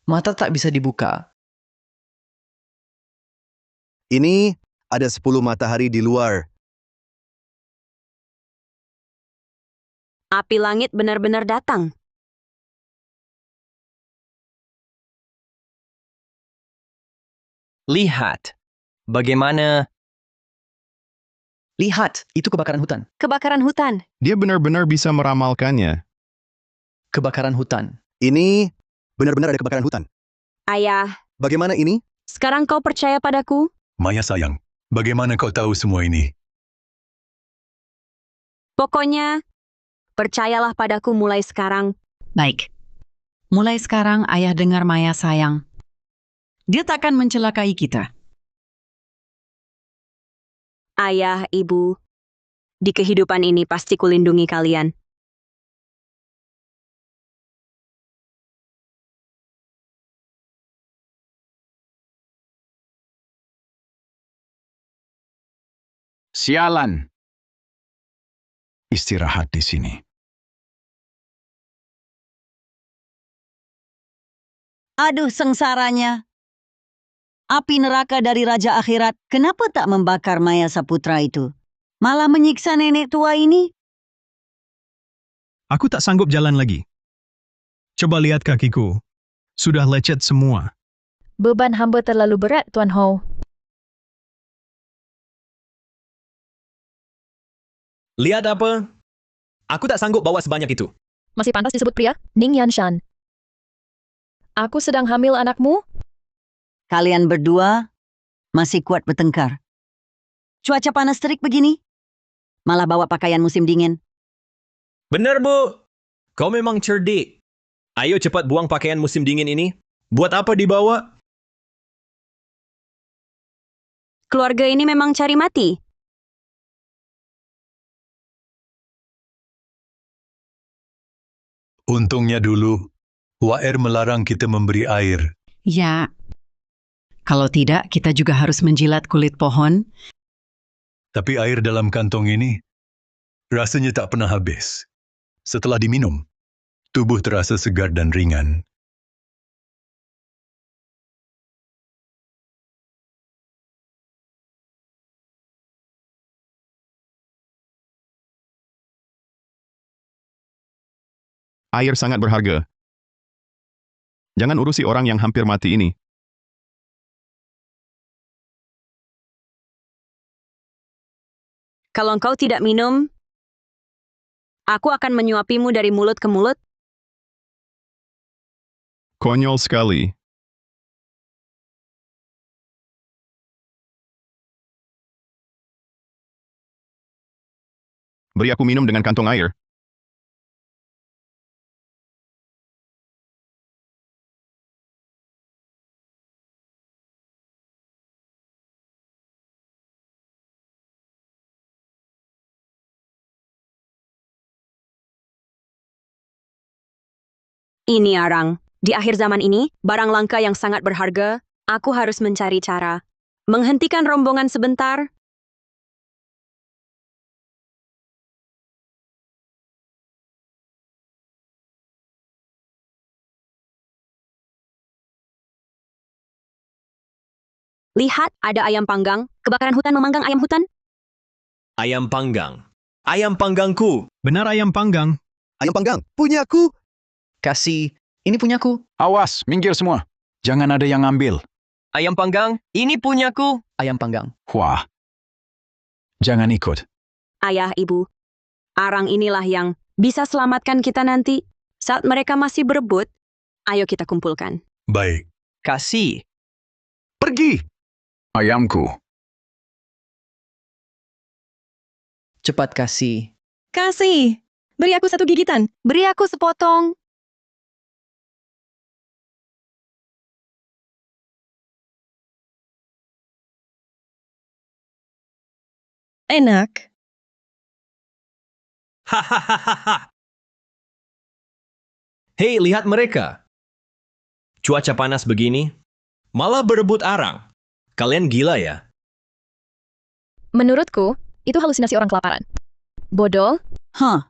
Mata tak bisa dibuka. Ini ada 10 matahari di luar. Api langit benar-benar datang. Lihat. Bagaimana... Lihat, itu kebakaran hutan. Kebakaran hutan. Dia benar-benar bisa meramalkannya. Kebakaran hutan. Ini benar-benar ada kebakaran hutan. Ayah, Bagaimana ini? sekarang kau percaya padaku? Maya sayang, bagaimana kau tahu semua ini? Pokoknya, percayalah padaku mulai sekarang. Baik. Mulai sekarang ayah dengar Maya sayang. Dia takkan mencelakai kita. Ayah, ibu, di kehidupan ini pasti kulindungi kalian. Sialan. Istirahat di sini. Aduh, sengsaranya. Api neraka dari Raja Akhirat, kenapa tak membakar Maya Saputra itu? Malah menyiksa nenek tua ini? Aku tak sanggup jalan lagi. Coba lihat kakiku. Sudah lecet semua. Beban hamba terlalu berat, Tuan Ho. Lihat apa? Aku tak sanggup bawa sebanyak itu. Masih pantas disebut pria? Ning Yanshan. Aku sedang hamil anakmu? Kalian berdua masih kuat bertengkar. Cuaca panas terik begini. Malah bawa pakaian musim dingin. Benar, Bu. Kau memang cerdik. Ayo cepat buang pakaian musim dingin ini. Buat apa dibawa? Keluarga ini memang cari mati. Untungnya dulu, Waer melarang kita memberi air. Ya, kalau tidak kita juga harus menjilat kulit pohon. Tapi air dalam kantong ini rasanya tak pernah habis. Setelah diminum, tubuh terasa segar dan ringan. Air sangat berharga. Jangan urusi orang yang hampir mati ini. Kalau engkau tidak minum, aku akan menyuapimu dari mulut ke mulut. Konyol sekali. Beri aku minum dengan kantong air. Ini arang. Di akhir zaman ini, barang langka yang sangat berharga, aku harus mencari cara. Menghentikan rombongan sebentar. Lihat, ada ayam panggang. Kebakaran hutan memanggang ayam hutan. Ayam panggang. Ayam panggangku. Benar ayam panggang. Ayam panggang, punyaku. Kasih, ini punyaku. Awas, minggir semua. Jangan ada yang ambil. Ayam panggang, ini punyaku. Ayam panggang. Wah. Jangan ikut. Ayah, ibu. Arang inilah yang bisa selamatkan kita nanti. Saat mereka masih berebut, ayo kita kumpulkan. Baik. Kasih. Pergi. Ayamku. Cepat kasih. Kasih. Beri aku satu gigitan. Beri aku sepotong. Enak. Hahaha. Hei, lihat mereka. Cuaca panas begini, malah berebut arang. Kalian gila ya? Menurutku, itu halusinasi orang kelaparan. Bodoh. Hah,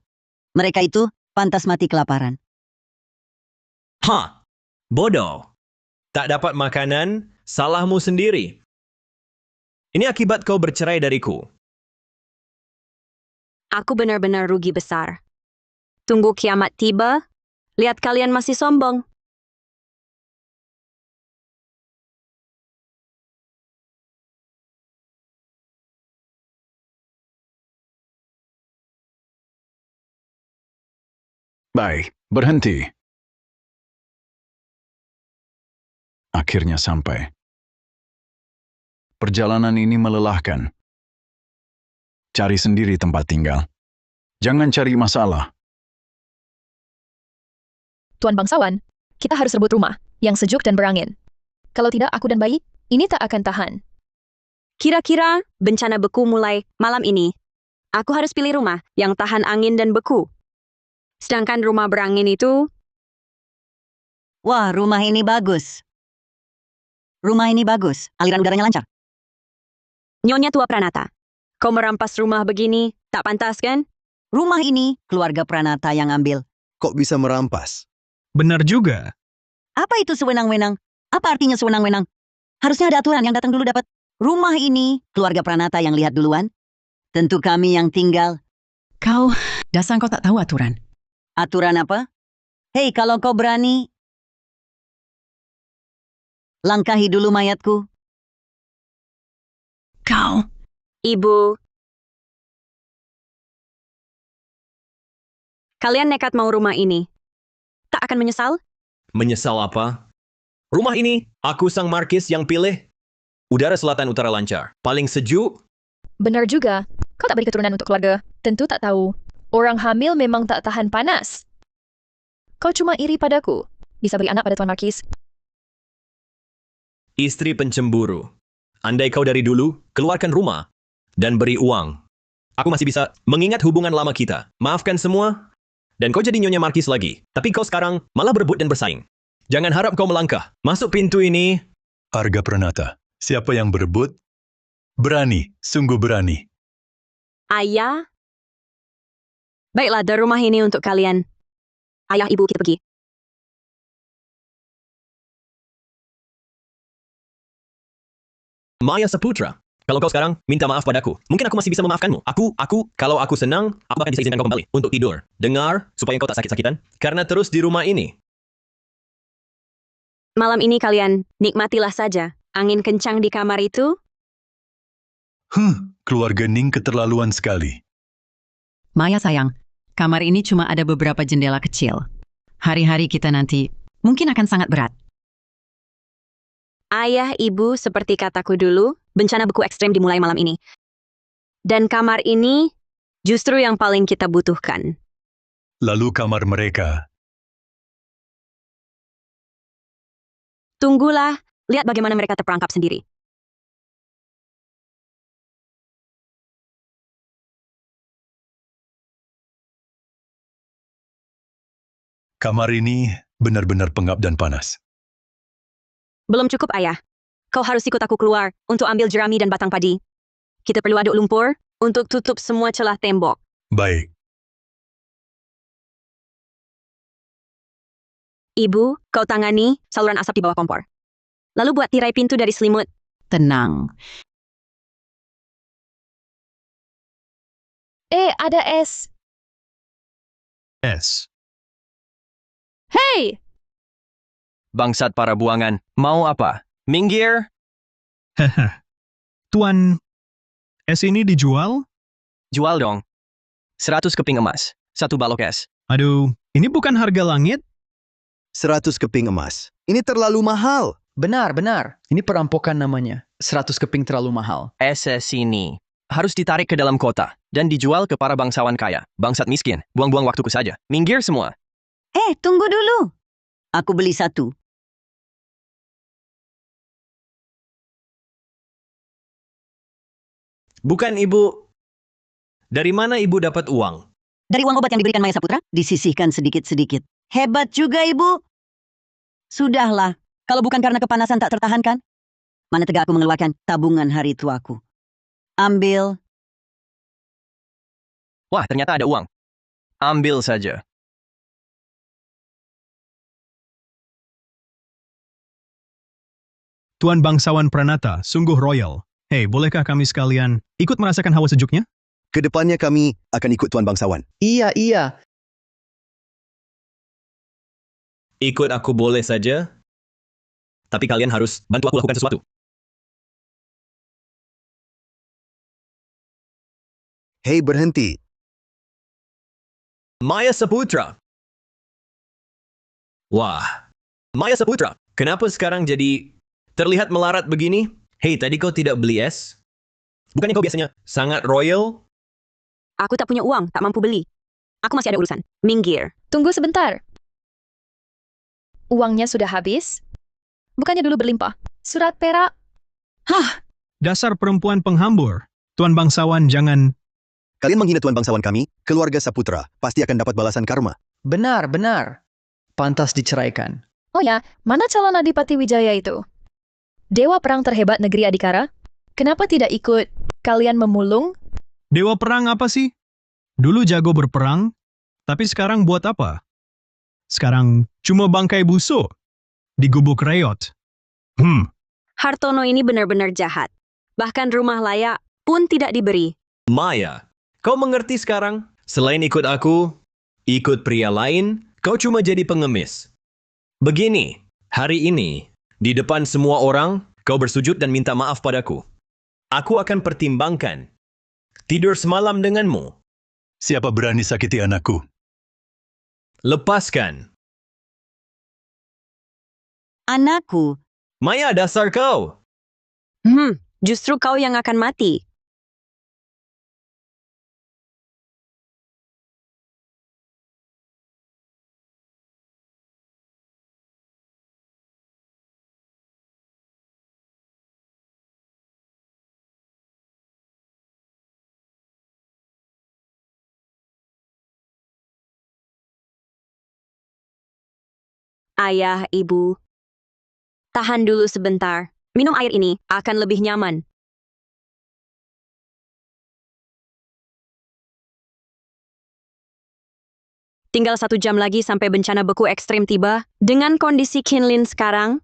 mereka itu pantas mati kelaparan. Hah, bodoh. Tak dapat makanan, salahmu sendiri. Ini akibat kau bercerai dariku. Aku benar-benar rugi besar. Tunggu kiamat tiba, lihat kalian masih sombong. Baik, berhenti. Akhirnya sampai. Perjalanan ini melelahkan. Cari sendiri tempat tinggal. Jangan cari masalah. Tuan bangsawan, kita harus rebut rumah yang sejuk dan berangin. Kalau tidak, aku dan bayi, ini tak akan tahan. Kira-kira bencana beku mulai malam ini. Aku harus pilih rumah yang tahan angin dan beku. Sedangkan rumah berangin itu, Wah, rumah ini bagus. Rumah ini bagus, aliran udaranya lancar. Nyonya Tua Pranata, kau merampas rumah begini, tak pantas kan? Rumah ini keluarga Pranata yang ambil. Kok bisa merampas? Benar juga. Apa itu sewenang-wenang? Apa artinya sewenang-wenang? Harusnya ada aturan yang datang dulu dapat. Rumah ini keluarga Pranata yang lihat duluan. Tentu kami yang tinggal. Kau, dasar kau tak tahu aturan. Aturan apa? Hei, kalau kau berani, langkahi dulu mayatku. Kau, Ibu. Kalian nekat mau rumah ini. Tak akan menyesal? Menyesal apa? Rumah ini, aku sang markis yang pilih. Udara selatan utara lancar. Paling sejuk, Benar juga. Kau tak beri keturunan untuk keluarga. Tentu tak tahu. Orang hamil memang tak tahan panas. Kau cuma iri padaku. Bisa beri anak pada Tuan Markis. Istri pencemburu. Andai kau dari dulu, keluarkan rumah dan beri uang. Aku masih bisa mengingat hubungan lama kita. Maafkan semua, dan kau jadi Nyonya Markis lagi. Tapi kau sekarang malah berebut dan bersaing. Jangan harap kau melangkah. Masuk pintu ini. Arga Pranata, siapa yang berebut? Berani, sungguh berani. Ayah? Baiklah, dari rumah ini untuk kalian. Ayah, ibu, kita pergi. Maya Saputra, kalau kau sekarang minta maaf padaku, mungkin aku masih bisa memaafkanmu. Kalau aku senang, aku akan bisa izinkan kau kembali untuk tidur. Dengar, supaya kau tak sakit-sakitan, karena terus di rumah ini. Malam ini kalian nikmatilah saja angin kencang di kamar itu. Keluarga Ning keterlaluan sekali. Maya sayang, kamar ini cuma ada beberapa jendela kecil. Hari-hari kita nanti mungkin akan sangat berat. Ayah, ibu, seperti kataku dulu, bencana beku ekstrem dimulai malam ini. Dan kamar ini justru yang paling kita butuhkan. Lalu kamar mereka. Tunggulah, lihat bagaimana mereka terperangkap sendiri. Kamar ini benar-benar pengap dan panas. Belum cukup, Ayah. Kau harus ikut aku keluar untuk ambil jerami dan batang padi. Kita perlu aduk lumpur untuk tutup semua celah tembok. Baik. Ibu, kau tangani saluran asap di bawah kompor. Lalu buat tirai pintu dari selimut. Tenang. Ada es. Es. Hei! Bangsat para buangan, mau apa? Minggir? Haha. Tuan, es ini dijual? Jual dong. 100 keping emas. 1 balok es. Aduh, ini bukan harga langit? 100 keping emas. Ini terlalu mahal. Benar, benar. Ini perampokan namanya. 100 keping terlalu mahal. Es ini harus ditarik ke dalam kota dan dijual ke para bangsawan kaya. Bangsat miskin, buang-buang waktuku saja. Minggir semua. Tunggu dulu. Aku beli 1. Bukan ibu. Dari mana ibu dapat uang? Dari uang obat yang diberikan Maya Saputra, disisihkan sedikit-sedikit. Hebat juga, Ibu. Sudahlah, kalau bukan karena kepanasan tak tertahankan, mana tegak aku mengeluarkan tabungan hari tuaku. Ambil. Wah, ternyata ada uang. Ambil saja. Tuan Bangsawan Pranata, sungguh royal. Hei, bolehkah kami sekalian ikut merasakan hawa sejuknya? Kedepannya kami akan ikut Tuan Bangsawan. Iya, iya. Ikut aku boleh saja, tapi kalian harus bantu aku lakukan sesuatu. Hei, berhenti. Maya Saputra. Wah, Maya Saputra, kenapa sekarang jadi terlihat melarat begini? Hei, tadi kau tidak beli es? Bukannya kau biasanya sangat royal? Aku tak punya uang, tak mampu beli. Aku masih ada urusan. Minggir. Tunggu sebentar. Uangnya sudah habis? Bukannya dulu berlimpah? Surat perak? Dasar perempuan penghambur. Tuan Bangsawan jangan... Kalian menghina Tuan Bangsawan kami, keluarga Saputra, pasti akan dapat balasan karma. Benar, benar. Pantas diceraikan. Oh ya, mana calon Adipati Wijaya itu? Dewa perang terhebat negeri Adikara? Kenapa tidak ikut kalian memulung? Dewa perang apa sih? Dulu jago berperang, tapi sekarang buat apa? Sekarang cuma bangkai busuk. Digubuk reot. Hartono ini benar-benar jahat. Bahkan rumah layak pun tidak diberi. Maya, kau mengerti sekarang? Selain ikut aku, ikut pria lain, kau cuma jadi pengemis. Begini, hari ini, di depan semua orang, kau bersujud dan minta maaf padaku. Aku akan pertimbangkan tidur semalam denganmu. Siapa berani sakiti anakku? Lepaskan. Anakku. Maya, dasar kau. Justru kau yang akan mati. Ayah, Ibu. Tahan dulu sebentar. Minum air ini akan lebih nyaman. Tinggal 1 jam lagi sampai bencana beku ekstrim tiba. Dengan kondisi Kinlin sekarang,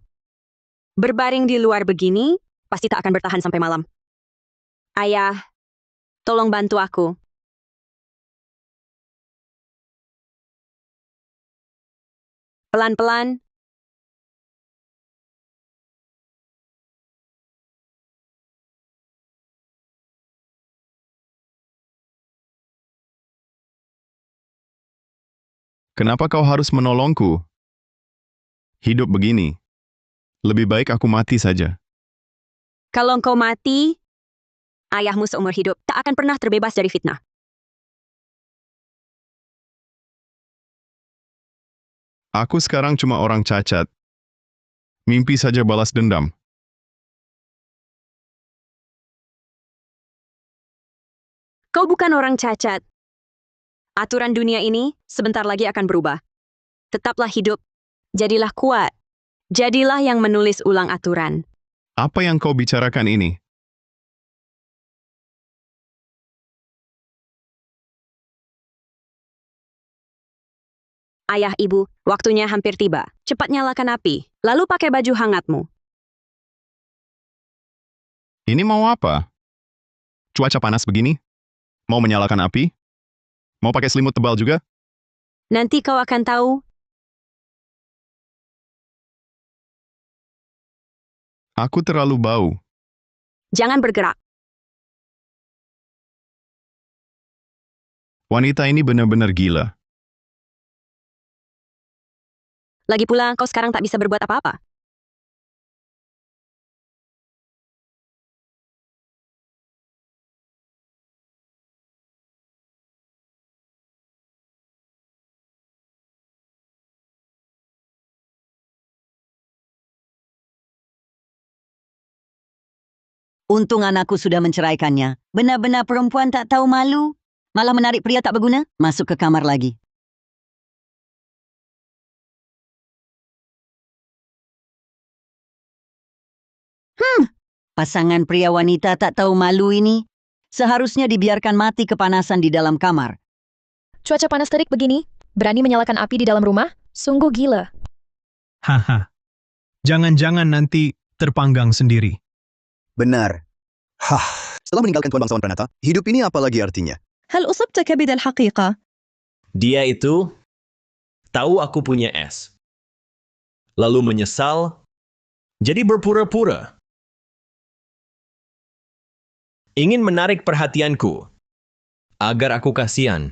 berbaring di luar begini, pasti tak akan bertahan sampai malam. Ayah, tolong bantu aku. Pelan-pelan. Kenapa kau harus menolongku? Hidup begini. Lebih baik aku mati saja. Kalau engkau mati, ayahmu seumur hidup tak akan pernah terbebas dari fitnah. Aku sekarang cuma orang cacat. Mimpi saja balas dendam. Kau bukan orang cacat. Aturan dunia ini sebentar lagi akan berubah. Tetaplah hidup. Jadilah kuat. Jadilah yang menulis ulang aturan. Apa yang kau bicarakan ini? Ayah, Ibu, waktunya hampir tiba. Cepat nyalakan api. Lalu pakai baju hangatmu. Ini mau apa? Cuaca panas begini? Mau menyalakan api? Mau pakai selimut tebal juga? Nanti kau akan tahu. Aku terlalu bau. Jangan bergerak. Wanita ini benar-benar gila. Lagi pula, kau sekarang tak bisa berbuat apa-apa. Untung anakku sudah menceraikannya. Benar-benar perempuan tak tahu malu. Malah menarik pria tak berguna, masuk ke kamar lagi. Pasangan pria wanita tak tahu malu ini seharusnya dibiarkan mati kepanasan di dalam kamar. Cuaca panas terik begini, berani menyalakan api di dalam rumah? Sungguh gila. Haha. Jangan-jangan nanti terpanggang sendiri. Benar. Setelah meninggalkan Tuan Bangsawan Pranata, hidup ini apa lagi artinya? هل أصبت كبد الحقيقة؟ Dia itu tahu aku punya es. Lalu menyesal, jadi berpura-pura. Ingin menarik perhatianku, agar aku kasihan.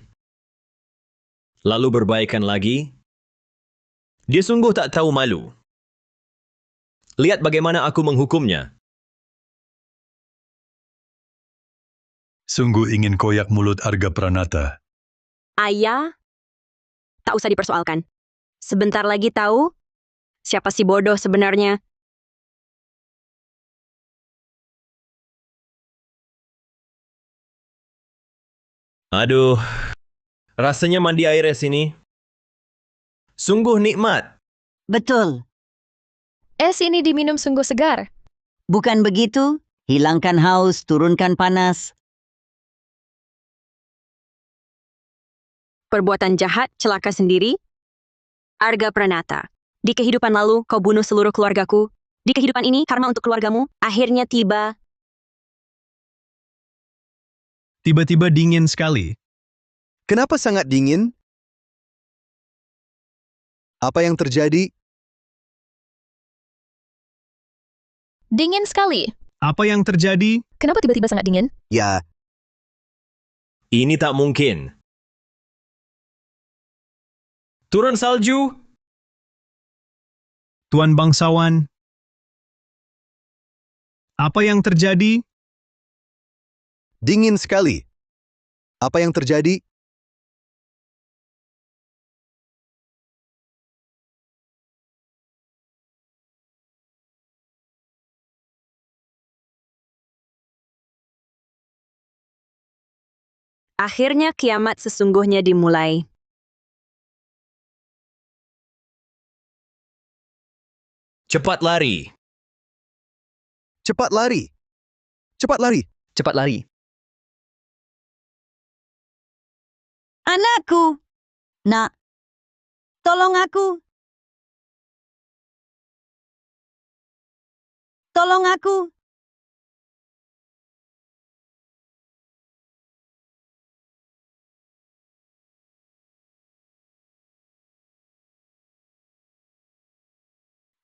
Lalu berbaikan lagi. Dia sungguh tak tahu malu. Lihat bagaimana aku menghukumnya. Sungguh ingin koyak mulut Arga Pranata. Ayah, tak usah dipersoalkan. Sebentar lagi tahu siapa si bodoh sebenarnya. Aduh, rasanya mandi air es ini sungguh nikmat. Betul. Es ini diminum sungguh segar. Bukan begitu? Hilangkan haus, turunkan panas. Perbuatan jahat, celaka sendiri. Arga Pranata. Di kehidupan lalu, kau bunuh seluruh keluargaku. Di kehidupan ini, karma untuk keluargamu akhirnya tiba. Tiba-tiba dingin sekali. Kenapa sangat dingin? Apa yang terjadi? Dingin sekali. Apa yang terjadi? Kenapa tiba-tiba sangat dingin? Ya, Ini tak mungkin. Turun salju. Tuan Bangsawan. Apa yang terjadi? dingin sekali. Apa yang terjadi? Akhirnya kiamat sesungguhnya dimulai. Cepat lari. Cepat lari. Cepat lari. Cepat lari. Anakku. Nak, tolong aku. Tolong aku.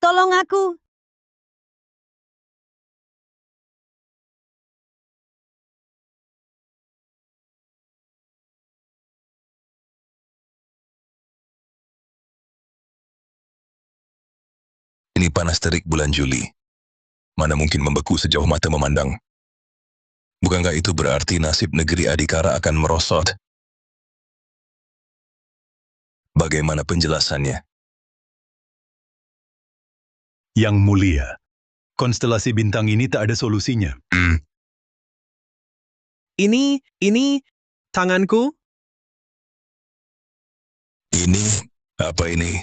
Tolong aku. Ini panas terik bulan Juli. Mana mungkin membeku sejauh mata memandang. Bukankah itu berarti nasib negeri Adhikara akan merosot? Bagaimana penjelasannya? Yang mulia, konstelasi bintang ini tak ada solusinya. Ini, tanganku? Ini, apa ini?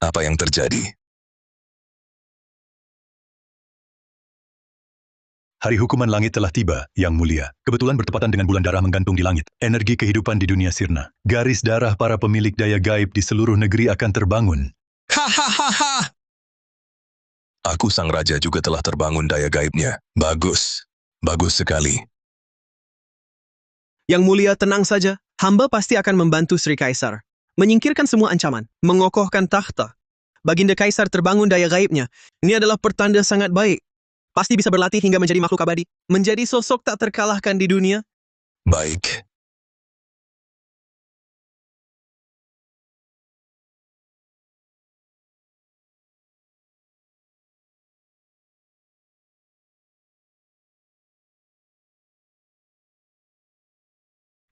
Apa yang terjadi? Hari hukuman langit telah tiba, Yang Mulia. Kebetulan bertepatan dengan bulan darah menggantung di langit. Energi kehidupan di dunia sirna. Garis darah para pemilik daya gaib di seluruh negeri akan terbangun. Hahaha. Aku sang raja juga telah terbangun daya gaibnya. Bagus. Bagus sekali. Yang mulia, tenang saja. Hamba pasti akan membantu Sri Kaisar. Menyingkirkan semua ancaman. Mengokohkan takhta. Baginda Kaisar terbangun daya gaibnya. Ini adalah pertanda sangat baik. Pasti bisa berlatih hingga menjadi makhluk abadi. Menjadi sosok tak terkalahkan di dunia. Baik.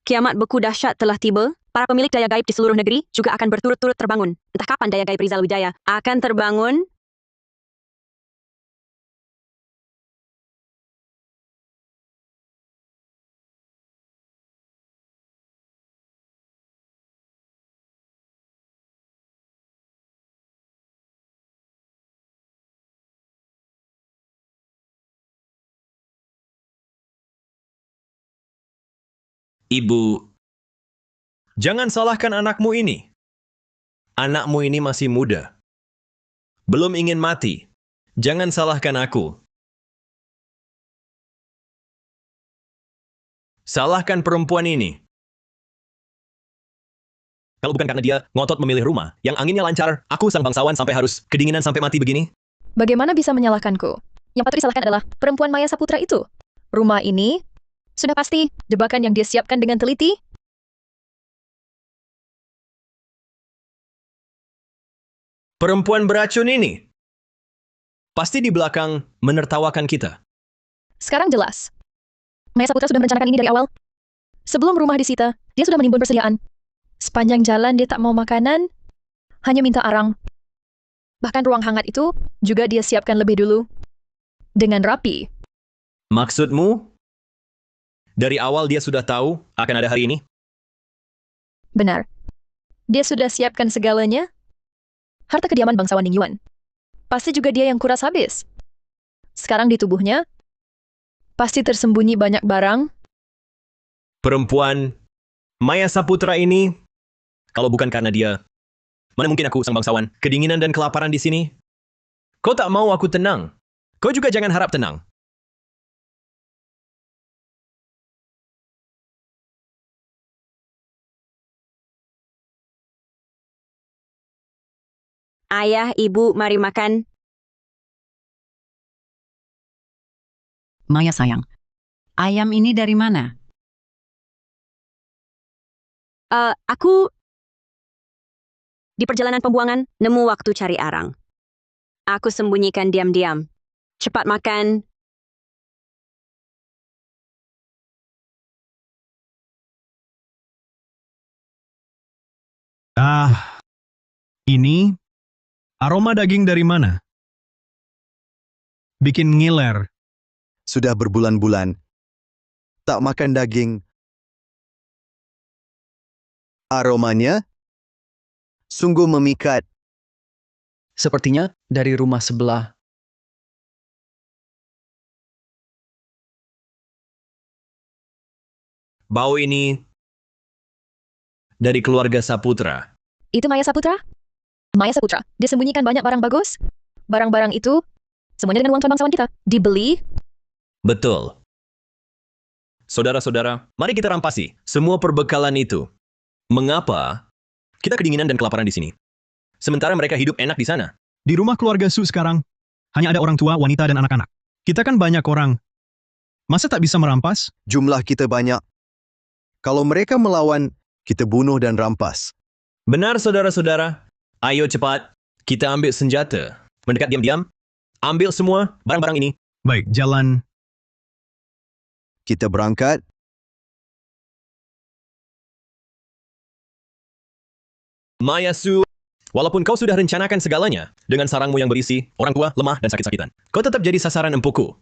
Kiamat beku dahsyat telah tiba. Para pemilik daya gaib di seluruh negeri juga akan berturut-turut terbangun. Entah kapan daya gaib Rizal Wijaya akan terbangun. Ibu, jangan salahkan anakmu ini. Anakmu ini masih muda. Belum ingin mati. Jangan salahkan aku. Salahkan perempuan ini. Kalau bukan karena dia ngotot memilih rumah, yang anginnya lancar, aku sang bangsawan sampai harus kedinginan sampai mati begini. Bagaimana bisa menyalahkanku? Yang patut disalahkan adalah perempuan Maya Saputra itu. Rumah ini sudah pasti jebakan yang dia siapkan dengan teliti. Perempuan beracun ini pasti di belakang menertawakan kita. Sekarang jelas. Maya Saputra sudah merencanakan ini dari awal. Sebelum rumah disita, dia sudah menimbun persediaan. Sepanjang jalan dia tak mau makanan, hanya minta arang. Bahkan ruang hangat itu juga dia siapkan lebih dulu. Dengan rapi. Maksudmu? Dari awal dia sudah tahu akan ada hari ini? Benar. Dia sudah siapkan segalanya. Harta kediaman bangsawan Ning Yuan. Pasti juga dia yang kuras habis. Sekarang di tubuhnya, pasti tersembunyi banyak barang. Perempuan Maya Saputra ini, kalau bukan karena dia, mana mungkin aku sang bangsawan, kedinginan dan kelaparan di sini? Kau tak mau aku tenang. Kau juga jangan harap tenang. Ayah, ibu, mari makan. Maya sayang, ayam ini dari mana? Aku di perjalanan pembuangan nemu waktu cari arang. Aku sembunyikan diam-diam. Cepat makan. Ini aroma daging dari mana? Bikin ngiler. Sudah berbulan-bulan tak makan daging. Aromanya sungguh memikat. Sepertinya dari rumah sebelah. Bau ini dari keluarga Saputra. Itu Maya Saputra? Maya Saputra, dia sembunyikan banyak barang bagus. Barang-barang itu, semuanya dengan uang tuan bangsawan kita. Dibeli. Betul. Saudara-saudara, mari kita rampasi semua perbekalan itu. Mengapa kita kedinginan dan kelaparan di sini? Sementara mereka hidup enak di sana. Di rumah keluarga Su sekarang, hanya ada orang tua, wanita, dan anak-anak. Kita kan banyak orang. Masa tak bisa merampas? Jumlah kita banyak. Kalau mereka melawan, kita bunuh dan rampas. Benar, saudara-saudara. Ayo cepat, kita ambil senjata. Mendekat diam-diam, ambil semua barang-barang ini. Baik, jalan. Kita berangkat. Maya Su, walaupun kau sudah rencanakan segalanya, dengan sarangmu yang berisi orang tua, lemah, dan sakit-sakitan, kau tetap jadi sasaran empuku.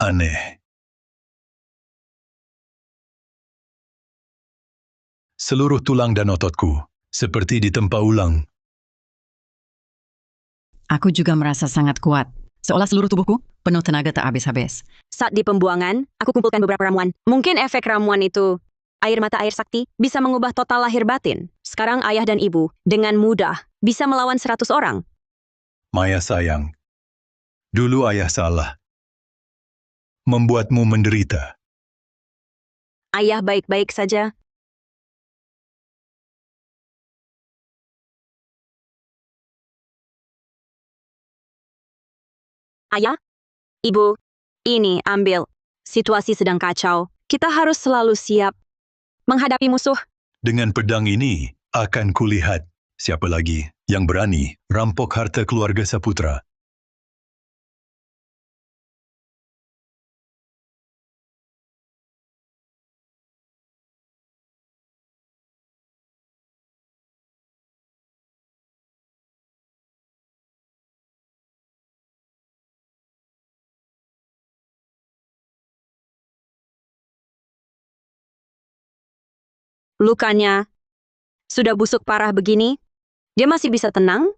Aneh. Seluruh tulang dan ototku seperti ditempa ulang. Aku juga merasa sangat kuat. Seolah seluruh tubuhku penuh tenaga tak habis-habis. Saat di pembuangan, aku kumpulkan beberapa ramuan. Mungkin efek ramuan itu, air mata air sakti, bisa mengubah total lahir batin. Sekarang ayah dan ibu, dengan mudah, bisa melawan 100 orang. Maya sayang, dulu ayah salah. Membuatmu menderita. Ayah baik-baik saja. Ayah, ibu, ini ambil. Situasi sedang kacau. Kita harus selalu siap menghadapi musuh. Dengan pedang ini, akan kulihat siapa lagi yang berani rampok harta keluarga Saputra. Lukanya sudah busuk parah begini, dia masih bisa tenang?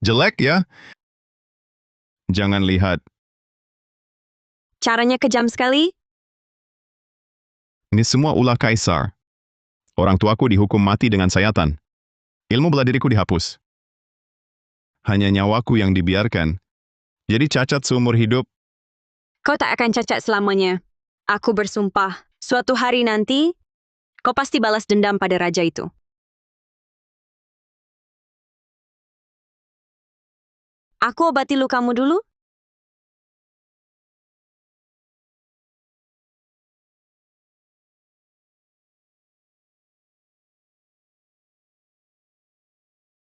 Jelek ya? Jangan lihat. Caranya kejam sekali? Ini semua ulah kaisar. Orang tuaku dihukum mati dengan sayatan. Ilmu bela diriku dihapus. Hanya nyawaku yang dibiarkan. Jadi cacat seumur hidup. Kau tak akan cacat selamanya. Aku bersumpah, suatu hari nanti, kau pasti balas dendam pada raja itu. Aku obati lukamu dulu?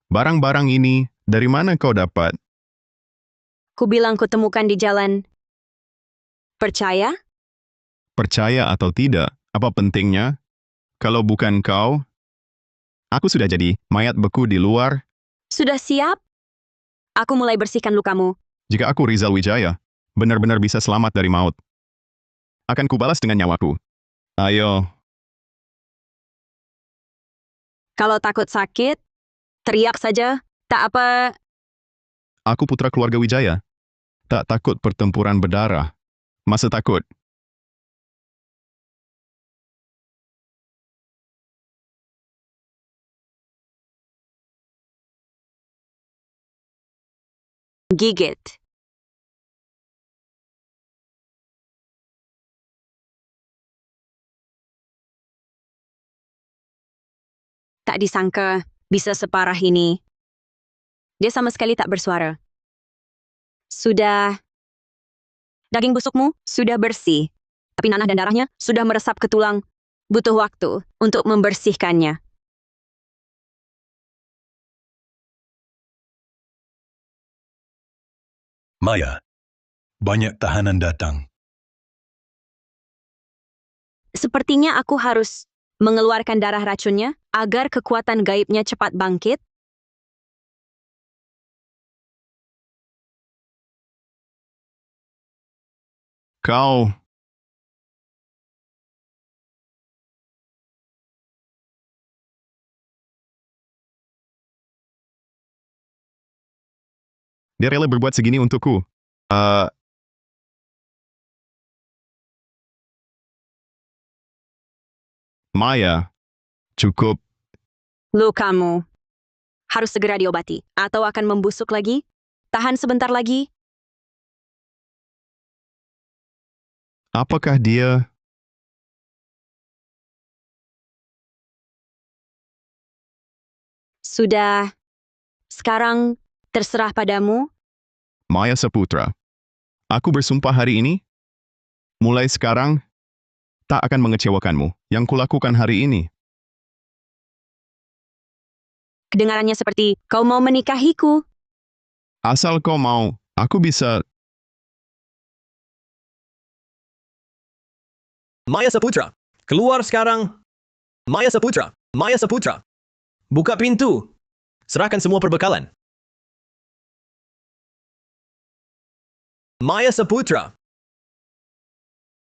Barang-barang ini, dari mana kau dapat? Ku bilang ku temukan di jalan. Percaya? Percaya atau tidak, apa pentingnya? Kalau bukan kau, aku sudah jadi mayat beku di luar. Sudah siap? Aku mulai bersihkan lukamu. Jika aku Rizal Wijaya, benar-benar bisa selamat dari maut. Akan kubalas dengan nyawaku. Ayo. Kalau takut sakit, teriak saja. Tak apa. Aku putra keluarga Wijaya. Tak takut pertempuran berdarah. Masa takut? Gigit. Tak disangka bisa separah ini. Dia sama sekali tak bersuara. Sudah. Daging busukmu sudah bersih. Tapi nanah dan darahnya sudah meresap ke tulang. Butuh waktu untuk membersihkannya. Maya, banyak tahanan datang. Sepertinya aku harus mengeluarkan darah racunnya agar kekuatan gaibnya cepat bangkit. Kau... Dia rela berbuat segini untukku. Maya, cukup. Lukamu harus segera diobati, atau akan membusuk lagi. Tahan sebentar lagi. Apakah dia... Sudah. Sekarang terserah padamu. Maya Saputra. Aku bersumpah hari ini, mulai sekarang, tak akan mengecewakanmu. Yang kulakukan hari ini. Kedengarannya seperti kau mau menikahiku. Asal kau mau, aku bisa... Maya Saputra, keluar sekarang. Maya Saputra, Maya Saputra. Buka pintu. Serahkan semua perbekalan. Maya Saputra.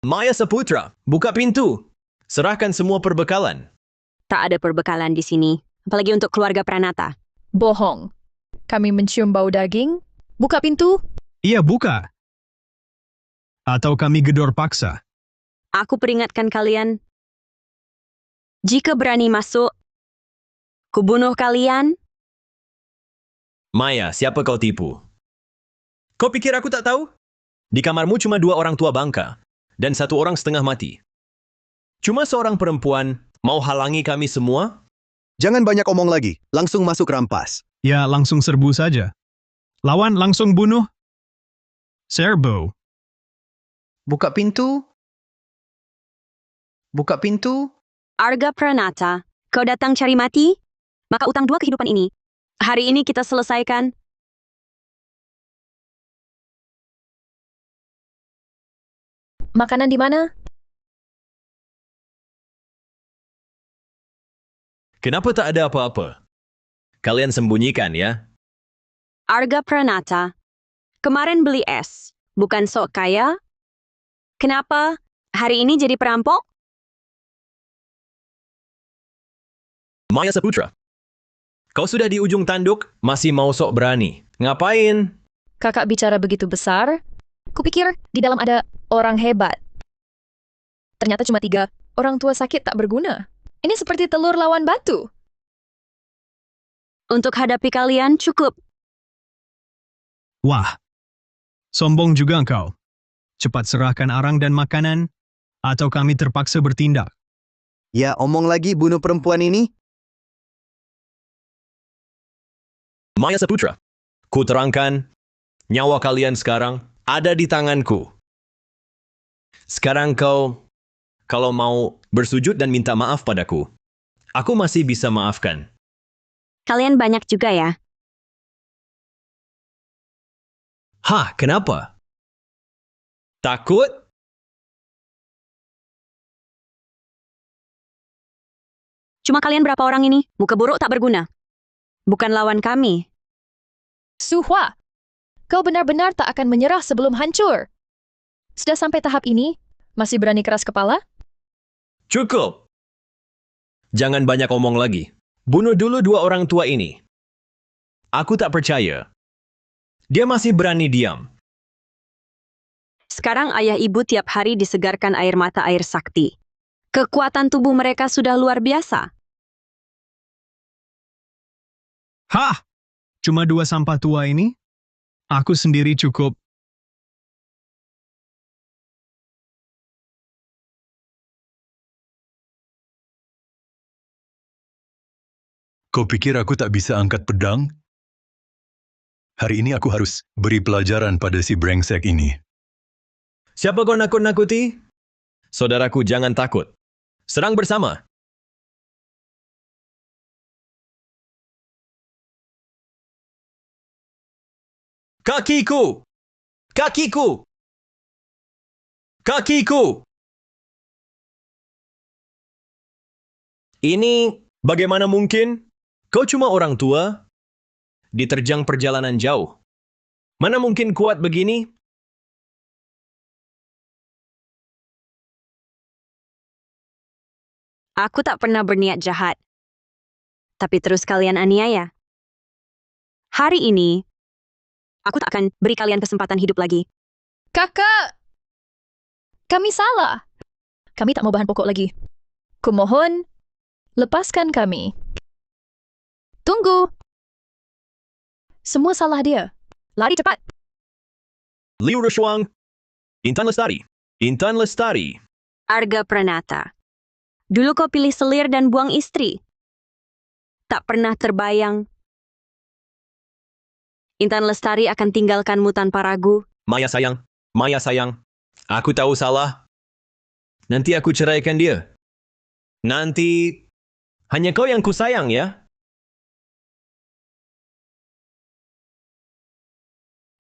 Maya Saputra, buka pintu. Serahkan semua perbekalan. Tak ada perbekalan di sini, apalagi untuk keluarga Pranata. Bohong. Kami mencium bau daging. Buka pintu. Iya, buka. Atau kami gedor paksa. Aku peringatkan kalian. Jika berani masuk, kubunuh kalian. Maya, siapa kau tipu? Kau pikir aku tak tahu? Di kamarmu cuma 2 orang tua bangka, dan 1 orang setengah mati. Cuma seorang perempuan mau halangi kami semua? Jangan banyak omong lagi, langsung masuk rampas. Ya, langsung serbu saja. Lawan langsung bunuh. Serbu. Buka pintu. Buka pintu. Arga Pranata, kau datang cari mati? Maka utang 2 kehidupan ini. Hari ini kita selesaikan. Makanan di mana? Kenapa tak ada apa-apa? Kalian sembunyikan ya? Arga Pranata, kemarin beli es, bukan sok kaya? Kenapa hari ini jadi perampok? Maya Saputra, kau sudah di ujung tanduk, masih mau sok berani. Ngapain? Kakak bicara begitu besar. Kupikir di dalam ada orang hebat. Ternyata cuma 3 orang tua sakit tak berguna. Ini seperti telur lawan batu. Untuk hadapi kalian cukup. Wah. Sombong juga engkau. Cepat serahkan arang dan makanan, atau kami terpaksa bertindak. Ya, omong lagi bunuh perempuan ini. Maya Saputra, ku terangkan, nyawa kalian sekarang ada di tanganku. Sekarang kau, kalau mau bersujud dan minta maaf padaku, aku masih bisa maafkan. Kalian banyak juga ya. Hah, kenapa? Takut? Cuma kalian berapa orang ini? Muka buruk tak berguna. Bukan lawan kami. Suhua, kau benar-benar tak akan menyerah sebelum hancur. Sudah sampai tahap ini, masih berani keras kepala? Cukup. Jangan banyak omong lagi. Bunuh dulu 2 orang tua ini. Aku tak percaya. Dia masih berani diam. Sekarang ayah ibu tiap hari disegarkan air mata air sakti. Kekuatan tubuh mereka sudah luar biasa. Hah! Cuma 2 sampah tua ini? Aku sendiri cukup. Kau pikir aku tak bisa angkat pedang? Hari ini aku harus beri pelajaran pada si brengsek ini. Siapa kau nakut-nakuti? Saudaraku, jangan takut. Serang bersama. Kakiku! Kakiku! Kakiku! Ini bagaimana mungkin? Kau cuma orang tua? Diterjang perjalanan jauh. Mana mungkin kuat begini? Aku tak pernah berniat jahat. Tapi terus kalian aniaya. Hari ini, aku tak akan beri kalian kesempatan hidup lagi. Kakak! Kami salah. Kami tak mau bahan pokok lagi. Kumohon, lepaskan kami. Tunggu. Semua salah dia. Lari cepat. Liu Rushuang. Intan Lestari. Intan Lestari. Arga Pranata. Dulu kau pilih selir dan buang istri. Tak pernah terbayang Intan Lestari akan tinggalkanmu tanpa ragu. Maya sayang. Maya sayang. Aku tahu salah. Nanti aku ceraikan dia. Nanti hanya kau yang ku sayang ya.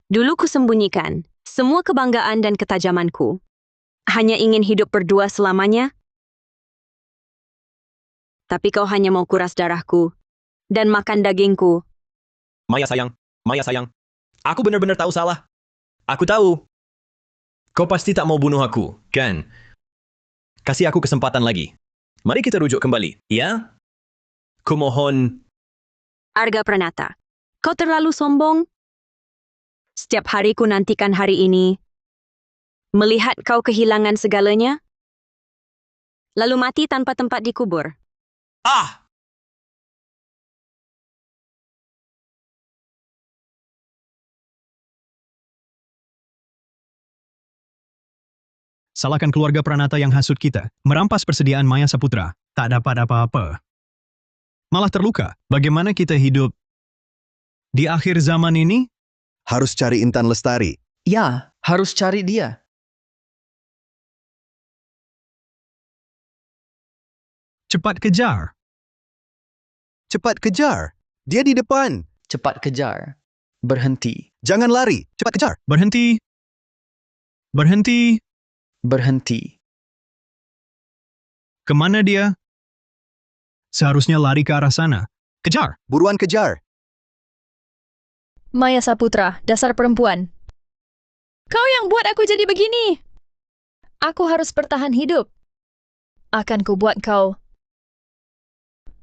Dulu ku sembunyikan semua kebanggaan dan ketajamanku. Hanya ingin hidup berdua selamanya. Tapi kau hanya mau kuras darahku dan makan dagingku. Maya sayang. Maya sayang. Aku benar-benar tahu salah. Aku tahu. Kau pasti tak mau bunuh aku, kan? Kasih aku kesempatan lagi. Mari kita rujuk kembali, ya? Kumohon. Arga Pranata, kau terlalu sombong. Setiap hari ku nantikan hari ini. Melihat kau kehilangan segalanya. Lalu mati tanpa tempat dikubur. Ah! Salahkan keluarga Pranata yang hasut kita, merampas persediaan Maya Saputra, tak dapat apa-apa. Malah terluka, bagaimana kita hidup di akhir zaman ini? Harus cari Intan Lestari. Ya, harus cari dia. Cepat kejar. Cepat kejar. Dia di depan. Cepat kejar. Berhenti. Jangan lari. Cepat kejar. Berhenti. Berhenti. Berhenti. Kemana dia? Seharusnya lari ke arah sana. Kejar. Buruan kejar. Maya Saputra, dasar perempuan. Kau yang buat aku jadi begini. Aku harus bertahan hidup. Akan ku buat kau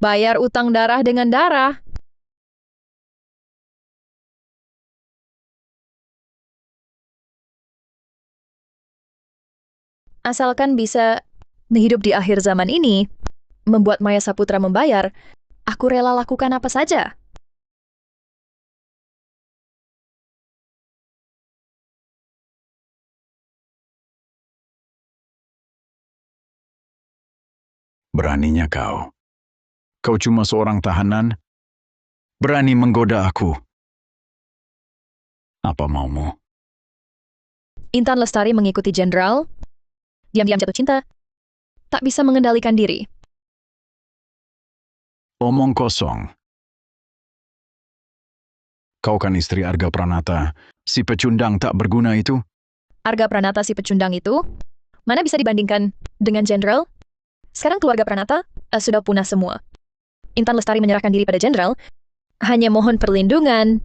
bayar utang darah dengan darah. Asalkan bisa hidup di akhir zaman ini, membuat Maya Saputra membayar, aku rela lakukan apa saja. Beraninya kau. Kau cuma seorang tahanan, berani menggoda aku. Apa maumu? Intan Lestari mengikuti jenderal, diam-diam jatuh cinta, tak bisa mengendalikan diri. Omong kosong. Kau kan istri Arga Pranata, si pecundang tak berguna itu? Arga Pranata si pecundang itu, mana bisa dibandingkan dengan jenderal? Sekarang keluarga Pranata sudah punah semua. Intan Lestari menyerahkan diri pada jenderal, hanya mohon perlindungan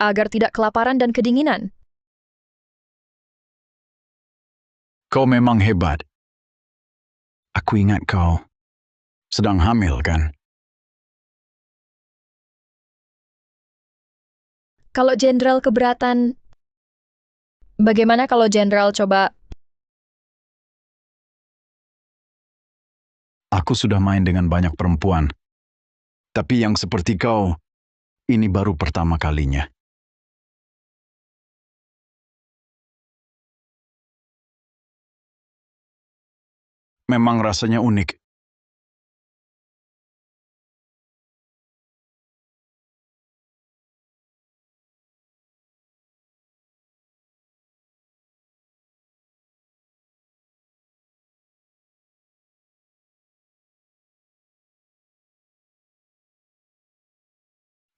agar tidak kelaparan dan kedinginan. Kau memang hebat. Aku ingat kau sedang hamil, kan? Kalau jenderal keberatan, bagaimana kalau jenderal coba? Aku sudah main dengan banyak perempuan. Tapi yang seperti kau, ini baru pertama kalinya. Memang rasanya unik.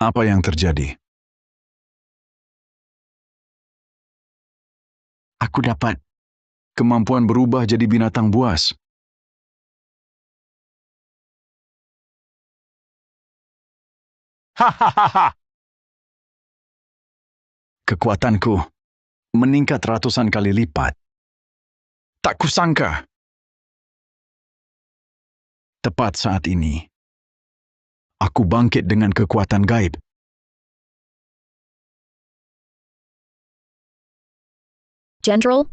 Apa yang terjadi? Aku dapat kemampuan berubah jadi binatang buas. Hahaha. Kekuatanku meningkat ratusan kali lipat. Tak kusangka. Tepat saat ini, aku bangkit dengan kekuatan gaib. General,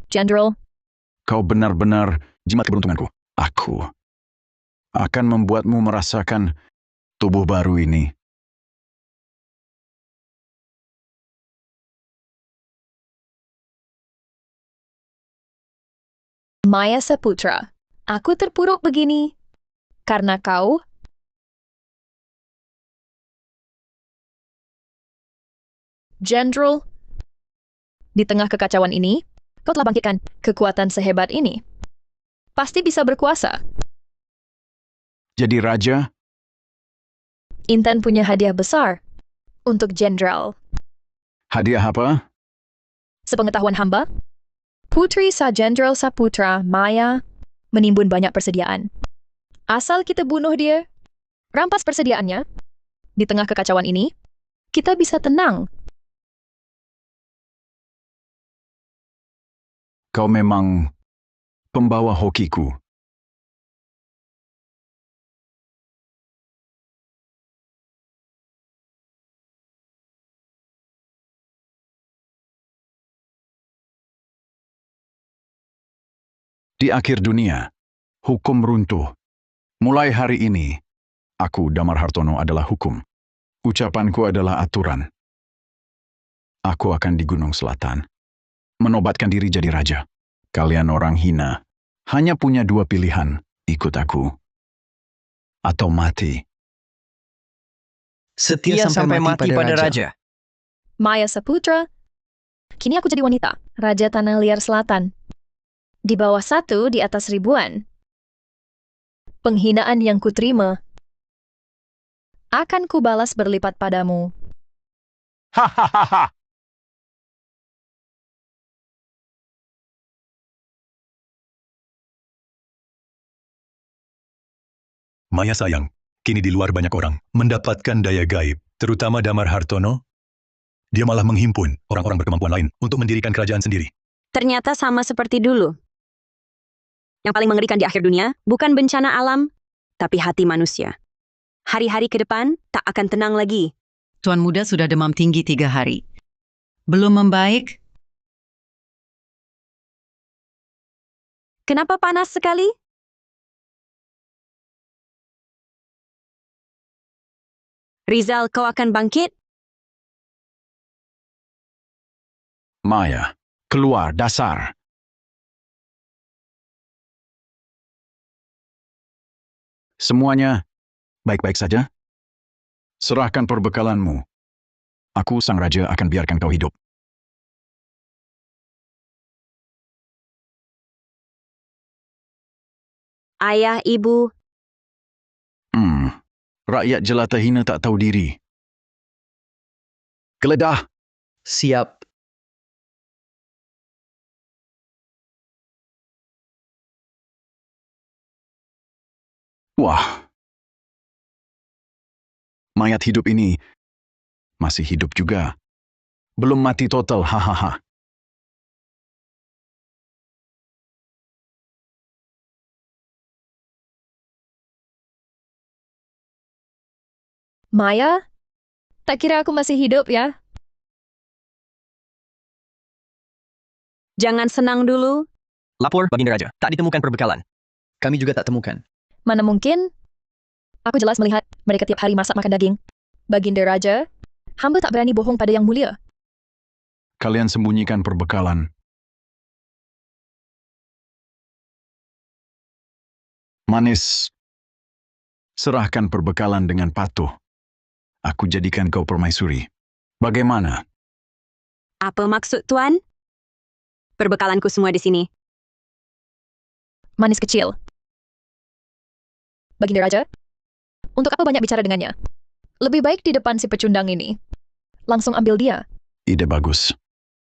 Kau benar-benar jimat keberuntunganku. Aku akan membuatmu merasakan tubuh baru ini. Maya Saputra, aku terpuruk begini karena kau General, di tengah kekacauan ini, kau telah bangkitkan kekuatan sehebat ini. Pasti bisa berkuasa. Jadi raja, Intan punya hadiah besar untuk Jenderal. hadiah apa? Sepengetahuan hamba, Putri Sa Jenderal Saputra, Maya, menimbun banyak persediaan. Asal kita bunuh dia, rampas persediaannya, di tengah kekacauan ini, kita bisa tenang. Kau memang pembawa hokiku. Di akhir dunia, hukum runtuh. Mulai hari ini, aku, Damar Hartono, adalah hukum. Ucapanku adalah aturan. Aku akan di Gunung Selatan, menobatkan diri jadi raja. Kalian orang hina, hanya punya dua pilihan, ikut aku, atau mati. Setia sampai mati pada raja. Maya Saputra, kini aku jadi wanita, Raja Tanah Liar Selatan. Di bawah 1 di atas ribuan. Penghinaan yang kuterima akan kubalas berlipat padamu. Hahaha. Maya sayang, kini di luar banyak orang mendapatkan daya gaib, terutama Damar Hartono. Dia malah menghimpun orang-orang berkemampuan lain untuk mendirikan kerajaan sendiri. Ternyata sama seperti dulu. Yang paling mengerikan di akhir dunia bukan bencana alam, tapi hati manusia. Hari-hari ke depan tak akan tenang lagi. Tuan Muda sudah demam tinggi 3 hari. Belum membaik? Kenapa panas sekali? Rizal, kau akan bangkit? Maya, keluar, dasar. Semuanya baik-baik saja? Serahkan perbekalanmu. Aku, sang raja, akan biarkan kau hidup. Ayah, ibu, Rakyat jelata hina tak tahu diri. Geledah! Siap. Wah. Mayat hidup ini masih hidup juga. Belum mati total, hahaha. Maya, tak kira aku masih hidup ya? jangan senang dulu. Lapor, Baginda Raja. Tak ditemukan perbekalan. Kami juga tak temukan. Mana mungkin? Aku jelas melihat mereka tiap hari masak makan daging. Baginda Raja, hamba tak berani bohong pada Yang Mulia. Kalian sembunyikan perbekalan. Manis, serahkan perbekalan dengan patuh. Aku jadikan kau permaisuri. Bagaimana? Apa maksud Tuan? Perbekalanku semua di sini. Manis kecil. Baginda Raja, untuk apa banyak bicara dengannya? Lebih baik di depan si pecundang ini. Langsung ambil dia. Ide bagus.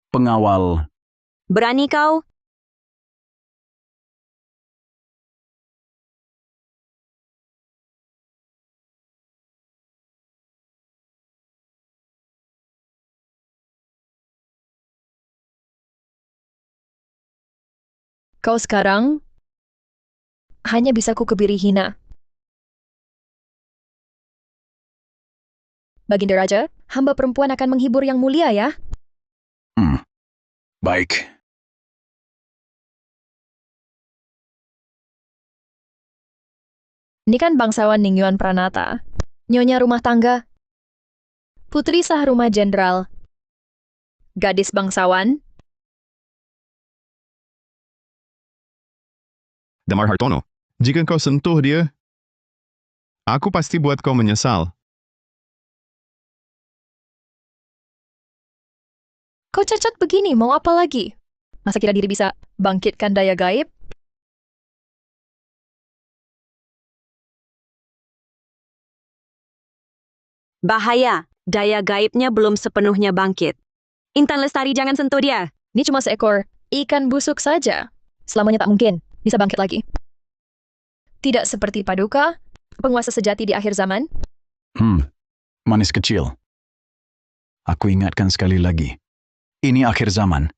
Pengawal, Berani kau? Kau sekarang hanya bisa ku kebiri hina. Baginda Raja, hamba perempuan akan menghibur yang mulia ya. Baik. Ini kan bangsawan Ningyuan Pranata. Nyonya rumah tangga. Putri sah rumah jenderal. Gadis bangsawan. Damar Hartono, jika kau sentuh dia, aku pasti buat kau menyesal. Kau cacat begini, mau apa lagi? Masa kira diri bisa bangkitkan daya gaib? Bahaya, daya gaibnya belum sepenuhnya bangkit. Intan Lestari, jangan sentuh dia. Ini cuma seekor ikan busuk saja. Selamanya tak mungkin bisa bangkit lagi. Tidak seperti Paduka, penguasa sejati di akhir zaman. Manis kecil. Aku ingatkan sekali lagi. Ini akhir zaman.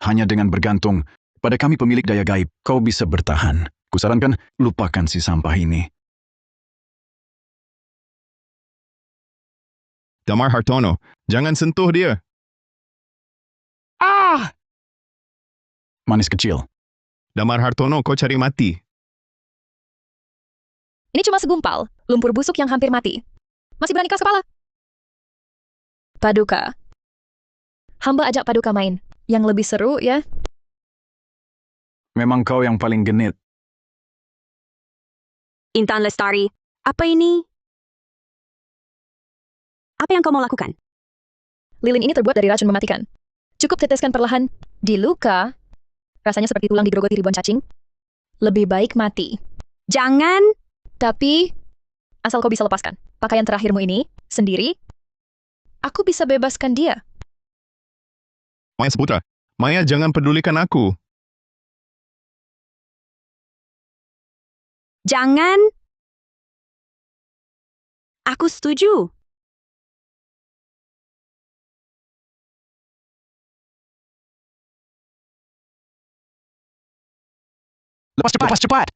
Hanya dengan bergantung pada kami pemilik daya gaib, kau bisa bertahan. Kusarankan, lupakan si sampah ini. Damar Hartono, jangan sentuh dia. Manis kecil. Damar Hartono, kau cari mati. Ini cuma segumpal, lumpur busuk yang hampir mati. Masih berani keras kepala? Paduka. Hamba ajak Paduka main. Yang lebih seru ya. Memang kau yang paling genit. Intan Lestari, apa ini? Apa yang kau mau lakukan? Lilin ini terbuat dari racun mematikan. Cukup teteskan perlahan di luka. Rasanya seperti tulang digerogoti ribuan cacing. Lebih baik mati. Jangan. Tapi, asal kau bisa lepaskan pakaian terakhirmu ini, sendiri, aku bisa bebaskan dia. Maya Saputra, Maya jangan pedulikan aku. Jangan. Aku setuju. Lepas cepat.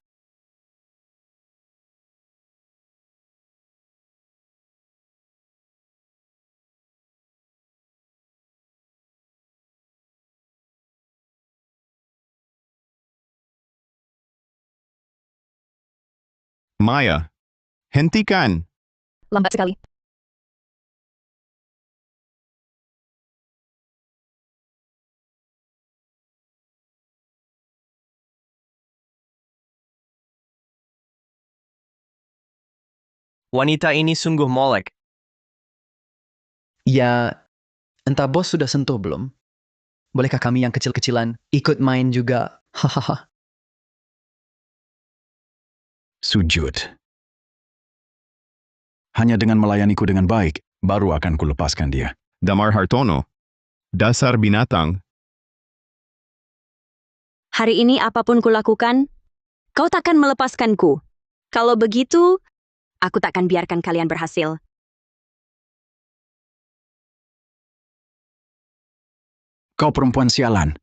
Maya, hentikan. Lambat sekali. Wanita ini sungguh molek. Ya, entah bos sudah sentuh belum? Bolehkah kami yang kecil-kecilan ikut main juga? Hahaha. Sujud. Hanya dengan melayaniku dengan baik, baru akan kulepaskan dia. Damar Hartono, dasar binatang. Hari ini apapun kulakukan, kau takkan melepaskanku. Kalau begitu, aku takkan biarkan kalian berhasil. Kau perempuan sialan.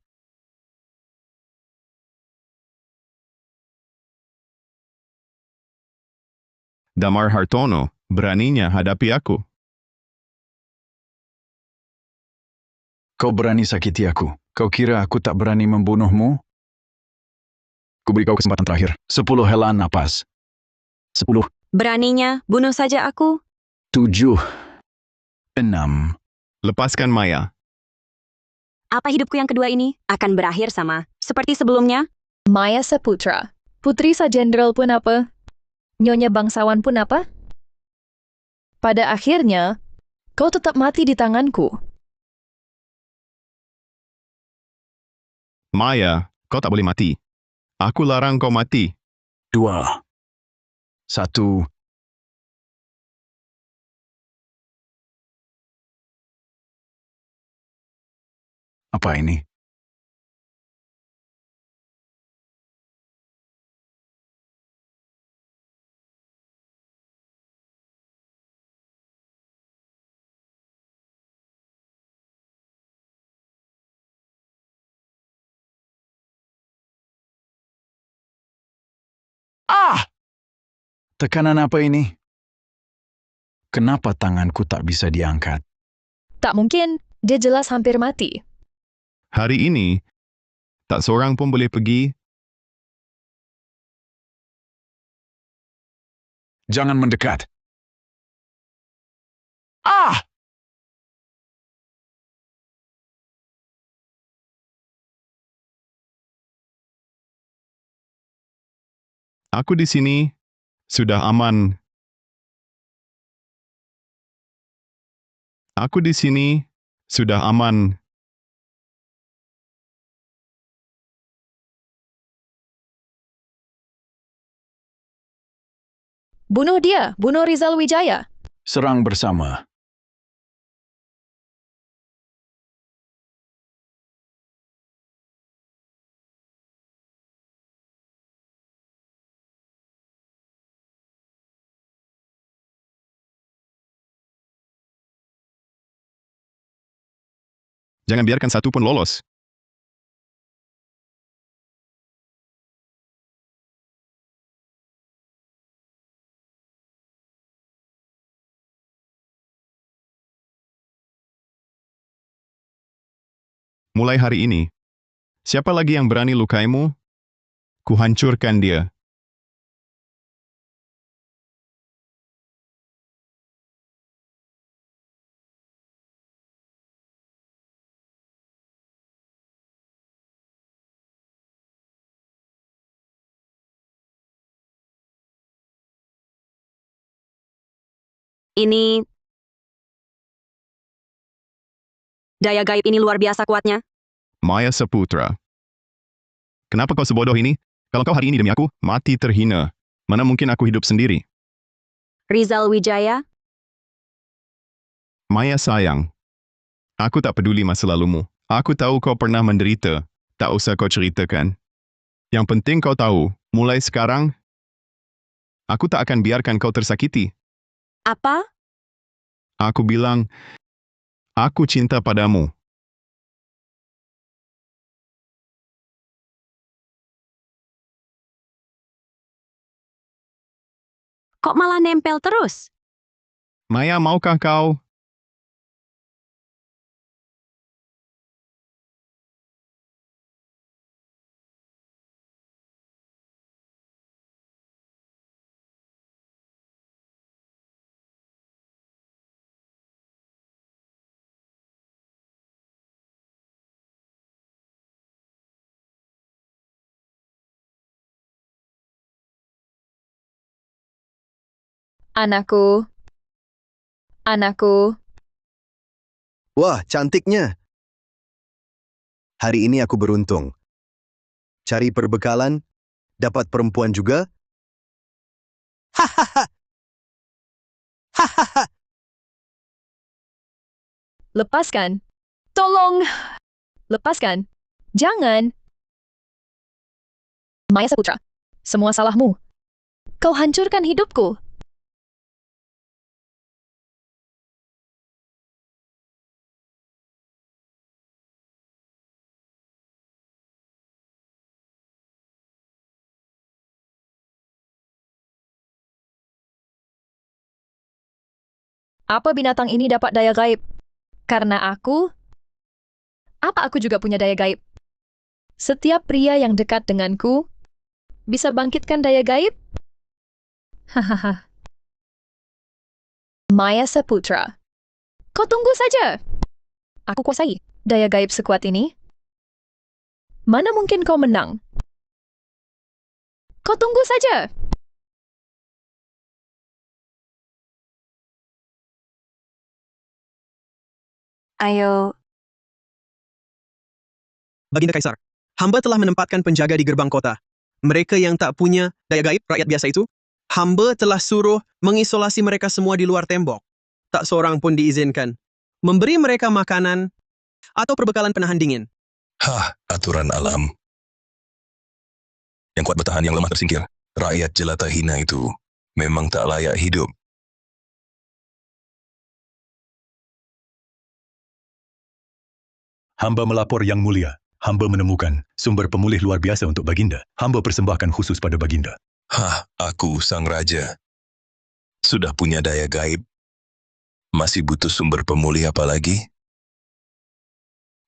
Damar Hartono, beraninya hadapi aku. Kau berani sakiti aku. Kau kira aku tak berani membunuhmu? Kuberi kau kesempatan terakhir. 10 helaan napas. 10, Beraninya, bunuh saja aku. 7, 6. Lepaskan Maya. Apa hidupku yang kedua ini akan berakhir sama seperti sebelumnya? Maya Saputra. Putri Sa Jenderal pun apa? Nyonya bangsawan pun apa? Pada akhirnya, kau tetap mati di tanganku. Maya, kau tak boleh mati. Aku larang kau mati. 2, 1. Apa ini? Tekanan apa ini? Kenapa tanganku tak bisa diangkat? Tak mungkin, dia jelas hampir mati. Hari ini, tak seorang pun boleh pergi. Jangan mendekat. Ah! Aku di sini, sudah aman. Aku di sini, sudah aman. Bunuh dia, bunuh Rizal Wijaya. Serang bersama. Jangan biarkan satu pun lolos. Mulai hari ini, siapa lagi yang berani lukaimu? Kuhancurkan dia. Ini... Daya gaib ini luar biasa kuatnya. Maya Saputra. Kenapa kau sebodoh ini? Kalau kau hari ini demi aku, mati terhina. Mana mungkin aku hidup sendiri? Rizal Wijaya, Maya sayang. Aku tak peduli masa lalumu. Aku tahu kau pernah menderita. Tak usah kau ceritakan. Yang penting kau tahu, mulai sekarang, aku tak akan biarkan kau tersakiti. apa? Aku bilang, aku cinta padamu. Kok malah nempel terus? Maya, maukah kau? Anakku. Anakku. Wah, cantiknya. Hari ini aku beruntung. Cari perbekalan, dapat perempuan juga. Hahaha. Hahaha. Lepaskan. Tolong. Lepaskan. Jangan. Maya Saputra. Semua salahmu. Kau hancurkan hidupku. Apa binatang ini dapat daya gaib? Karena aku... Apa aku juga punya daya gaib? Setiap pria yang dekat denganku bisa bangkitkan daya gaib? Hahaha. Maya Saputra. Kau tunggu saja. Aku kuasai daya gaib sekuat ini. Mana mungkin kau menang? Kau tunggu saja. Ayo. Baginda Kaisar, hamba telah menempatkan penjaga di gerbang kota. Mereka yang tak punya daya gaib, rakyat biasa itu, hamba telah suruh mengisolasi mereka semua di luar tembok. Tak seorang pun diizinkan. Memberi mereka makanan atau perbekalan penahan dingin. Hah, aturan alam. Yang kuat bertahan, yang lemah tersingkir. Rakyat jelata hina itu memang tak layak hidup. Hamba melapor yang mulia. Hamba menemukan sumber pemulih luar biasa untuk Baginda. Hamba persembahkan khusus pada Baginda. Hah, aku sang raja. Sudah punya daya gaib. Masih butuh sumber pemulih apa lagi?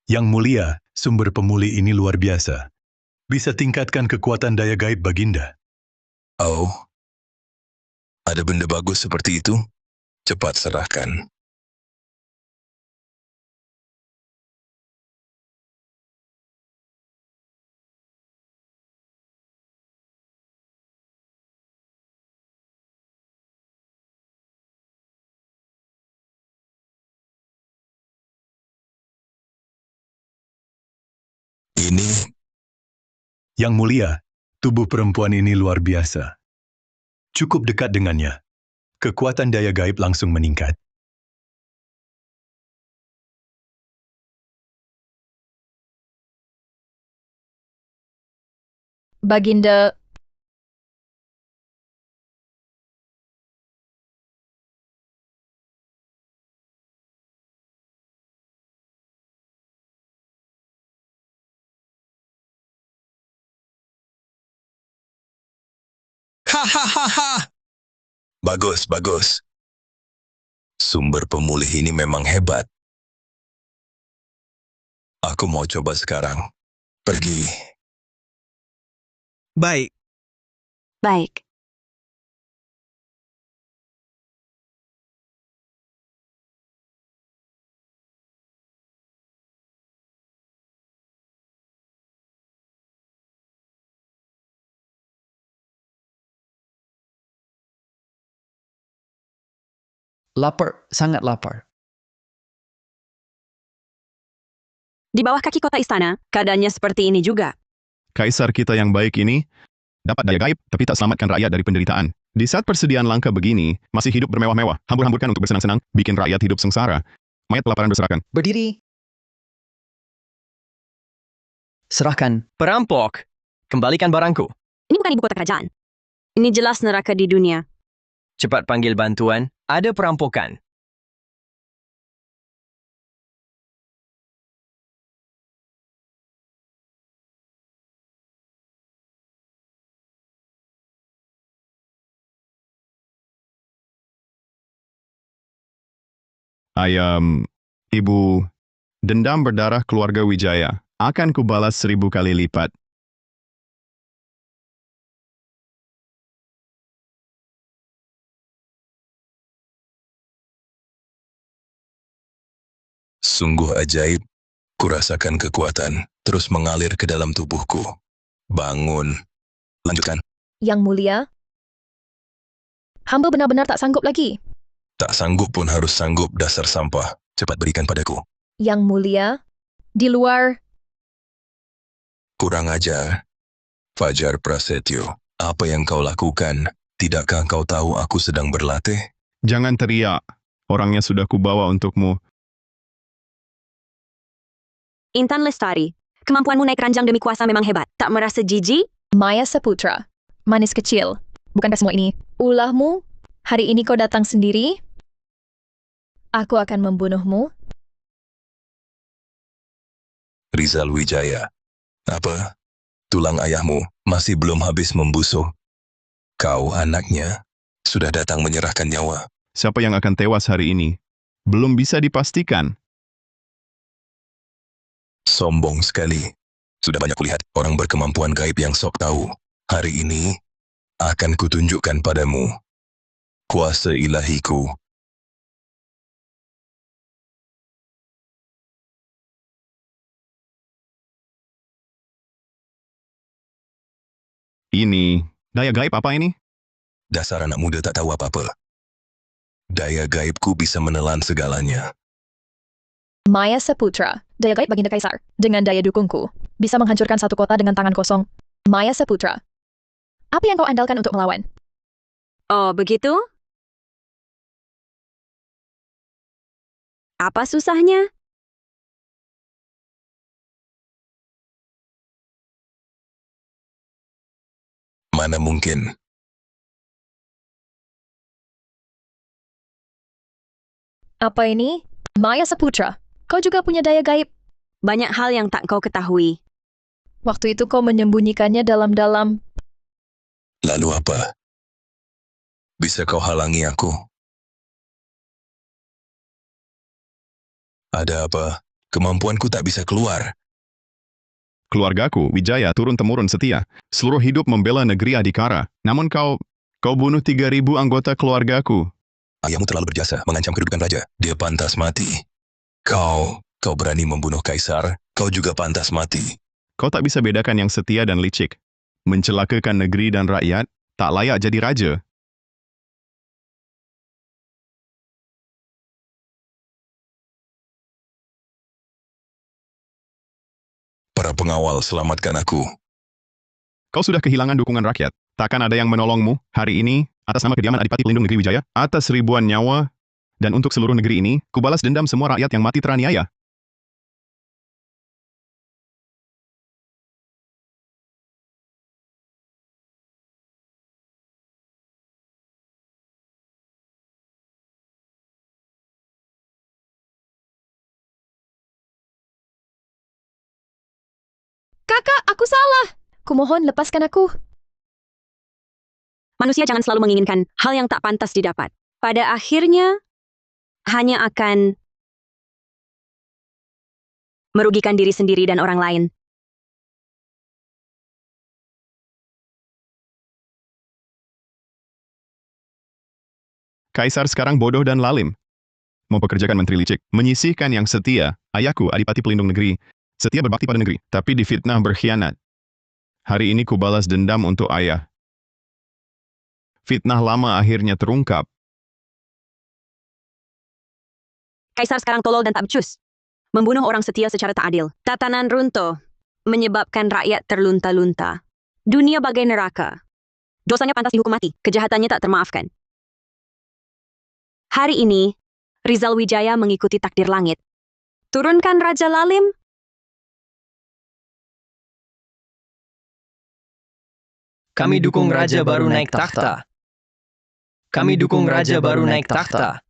Yang mulia, sumber pemulih ini luar biasa. Bisa tingkatkan kekuatan daya gaib Baginda. Oh, ada benda bagus seperti itu? Cepat serahkan. Ini, Yang mulia, tubuh perempuan ini luar biasa. Cukup dekat dengannya. Kekuatan daya gaib langsung meningkat. Baginda, Hahaha. bagus, bagus. Sumber pemulih ini memang hebat. Aku mau coba sekarang. Pergi. Baik. Baik. Lapar, sangat lapar. Di bawah kaki kota istana, keadaannya seperti ini juga. Kaisar kita yang baik ini dapat daya gaib, tapi tak selamatkan rakyat dari penderitaan. Di saat persediaan langka begini, masih hidup bermewah-mewah, hambur-hamburkan untuk bersenang-senang, bikin rakyat hidup sengsara. Mayat kelaparan berserakan. Berdiri. Serahkan. Perampok! Kembalikan barangku. Ini bukan ibu kota kerajaan. Ini jelas neraka di dunia. Cepat panggil bantuan. Ada perampokan. Ibu, dendam berdarah keluarga Wijaya akan kubalas 1000 kali lipat. Sungguh ajaib. Kurasakan kekuatan terus mengalir ke dalam tubuhku. Bangun. Lanjutkan. Yang Mulia, hamba benar-benar tak sanggup lagi. Tak sanggup pun harus sanggup, dasar sampah. Cepat berikan padaku. Yang Mulia, di luar, Kurang ajar. Fajar Prasetyo, apa yang kau lakukan? Tidakkah kau tahu aku sedang berlatih? Jangan teriak. Orangnya sudah kubawa untukmu. Intan Lestari, kemampuanmu naik ranjang demi kuasa memang hebat. Tak merasa jijik? Maya Saputra, manis kecil. Bukankah semua ini ulahmu? Hari ini kau datang sendiri? Aku akan membunuhmu. Rizal Wijaya. Apa? Tulang ayahmu masih belum habis membusuk. Kau anaknya sudah datang menyerahkan nyawa. Siapa yang akan tewas hari ini? Belum bisa dipastikan. Sombong sekali. Sudah banyak kulihat orang berkemampuan gaib yang sok tahu. Hari ini akan kutunjukkan padamu kuasa ilahiku. Ini, daya gaib apa ini? Dasar anak muda tak tahu apa-apa. Daya gaibku bisa menelan segalanya. Maya Saputra, daya gaib Baginda Kaisar, dengan daya dukungku, bisa menghancurkan satu kota dengan tangan kosong. Maya Saputra, apa yang kau andalkan untuk melawan? Oh, begitu? Apa susahnya? Mana mungkin. Apa ini? Maya Saputra, kau juga punya daya gaib. Banyak hal yang tak kau ketahui. Waktu itu kau menyembunyikannya dalam-dalam. Lalu apa? Bisa kau halangi aku? Ada apa? Kemampuanku tak bisa keluar. Keluargaku, Wijaya, turun-temurun setia. Seluruh hidup membela negeri Adhikara. Namun kau bunuh 3.000 anggota keluargaku. Ayahmu terlalu berjasa mengancam kedudukan raja. Dia pantas mati. Kau berani membunuh kaisar, kau juga pantas mati. Kau tak bisa bedakan yang setia dan licik. Mencelakakan negeri dan rakyat, tak layak jadi raja. Para pengawal, selamatkan aku. Kau sudah kehilangan dukungan rakyat. Takkan ada yang menolongmu hari ini atas nama kediaman Adipati Pelindung Negeri Wijaya, atas ribuan nyawa, dan untuk seluruh negeri ini, kubalas dendam semua rakyat yang mati teraniaya. Kakak, aku salah. Kumohon lepaskan aku. Manusia jangan selalu menginginkan hal yang tak pantas didapat. Pada akhirnya, hanya akan merugikan diri sendiri dan orang lain. Kaisar sekarang bodoh dan lalim. Mempekerjakan menteri licik, menyisihkan yang setia, ayahku, Adipati Pelindung Negeri, setia berbakti pada negeri, tapi difitnah berkhianat. Hari ini kubalas dendam untuk ayah. Fitnah lama akhirnya terungkap. Kaisar sekarang tolol dan tak becus. Membunuh orang setia secara tak adil. Tatanan runtuh, menyebabkan rakyat terlunta-lunta. Dunia bagai neraka. Dosanya pantas dihukum mati, kejahatannya tak termaafkan. Hari ini, Rizal Wijaya mengikuti takdir langit. Turunkan Raja Lalim. Kami dukung raja baru naik takhta. Kami dukung raja baru naik takhta.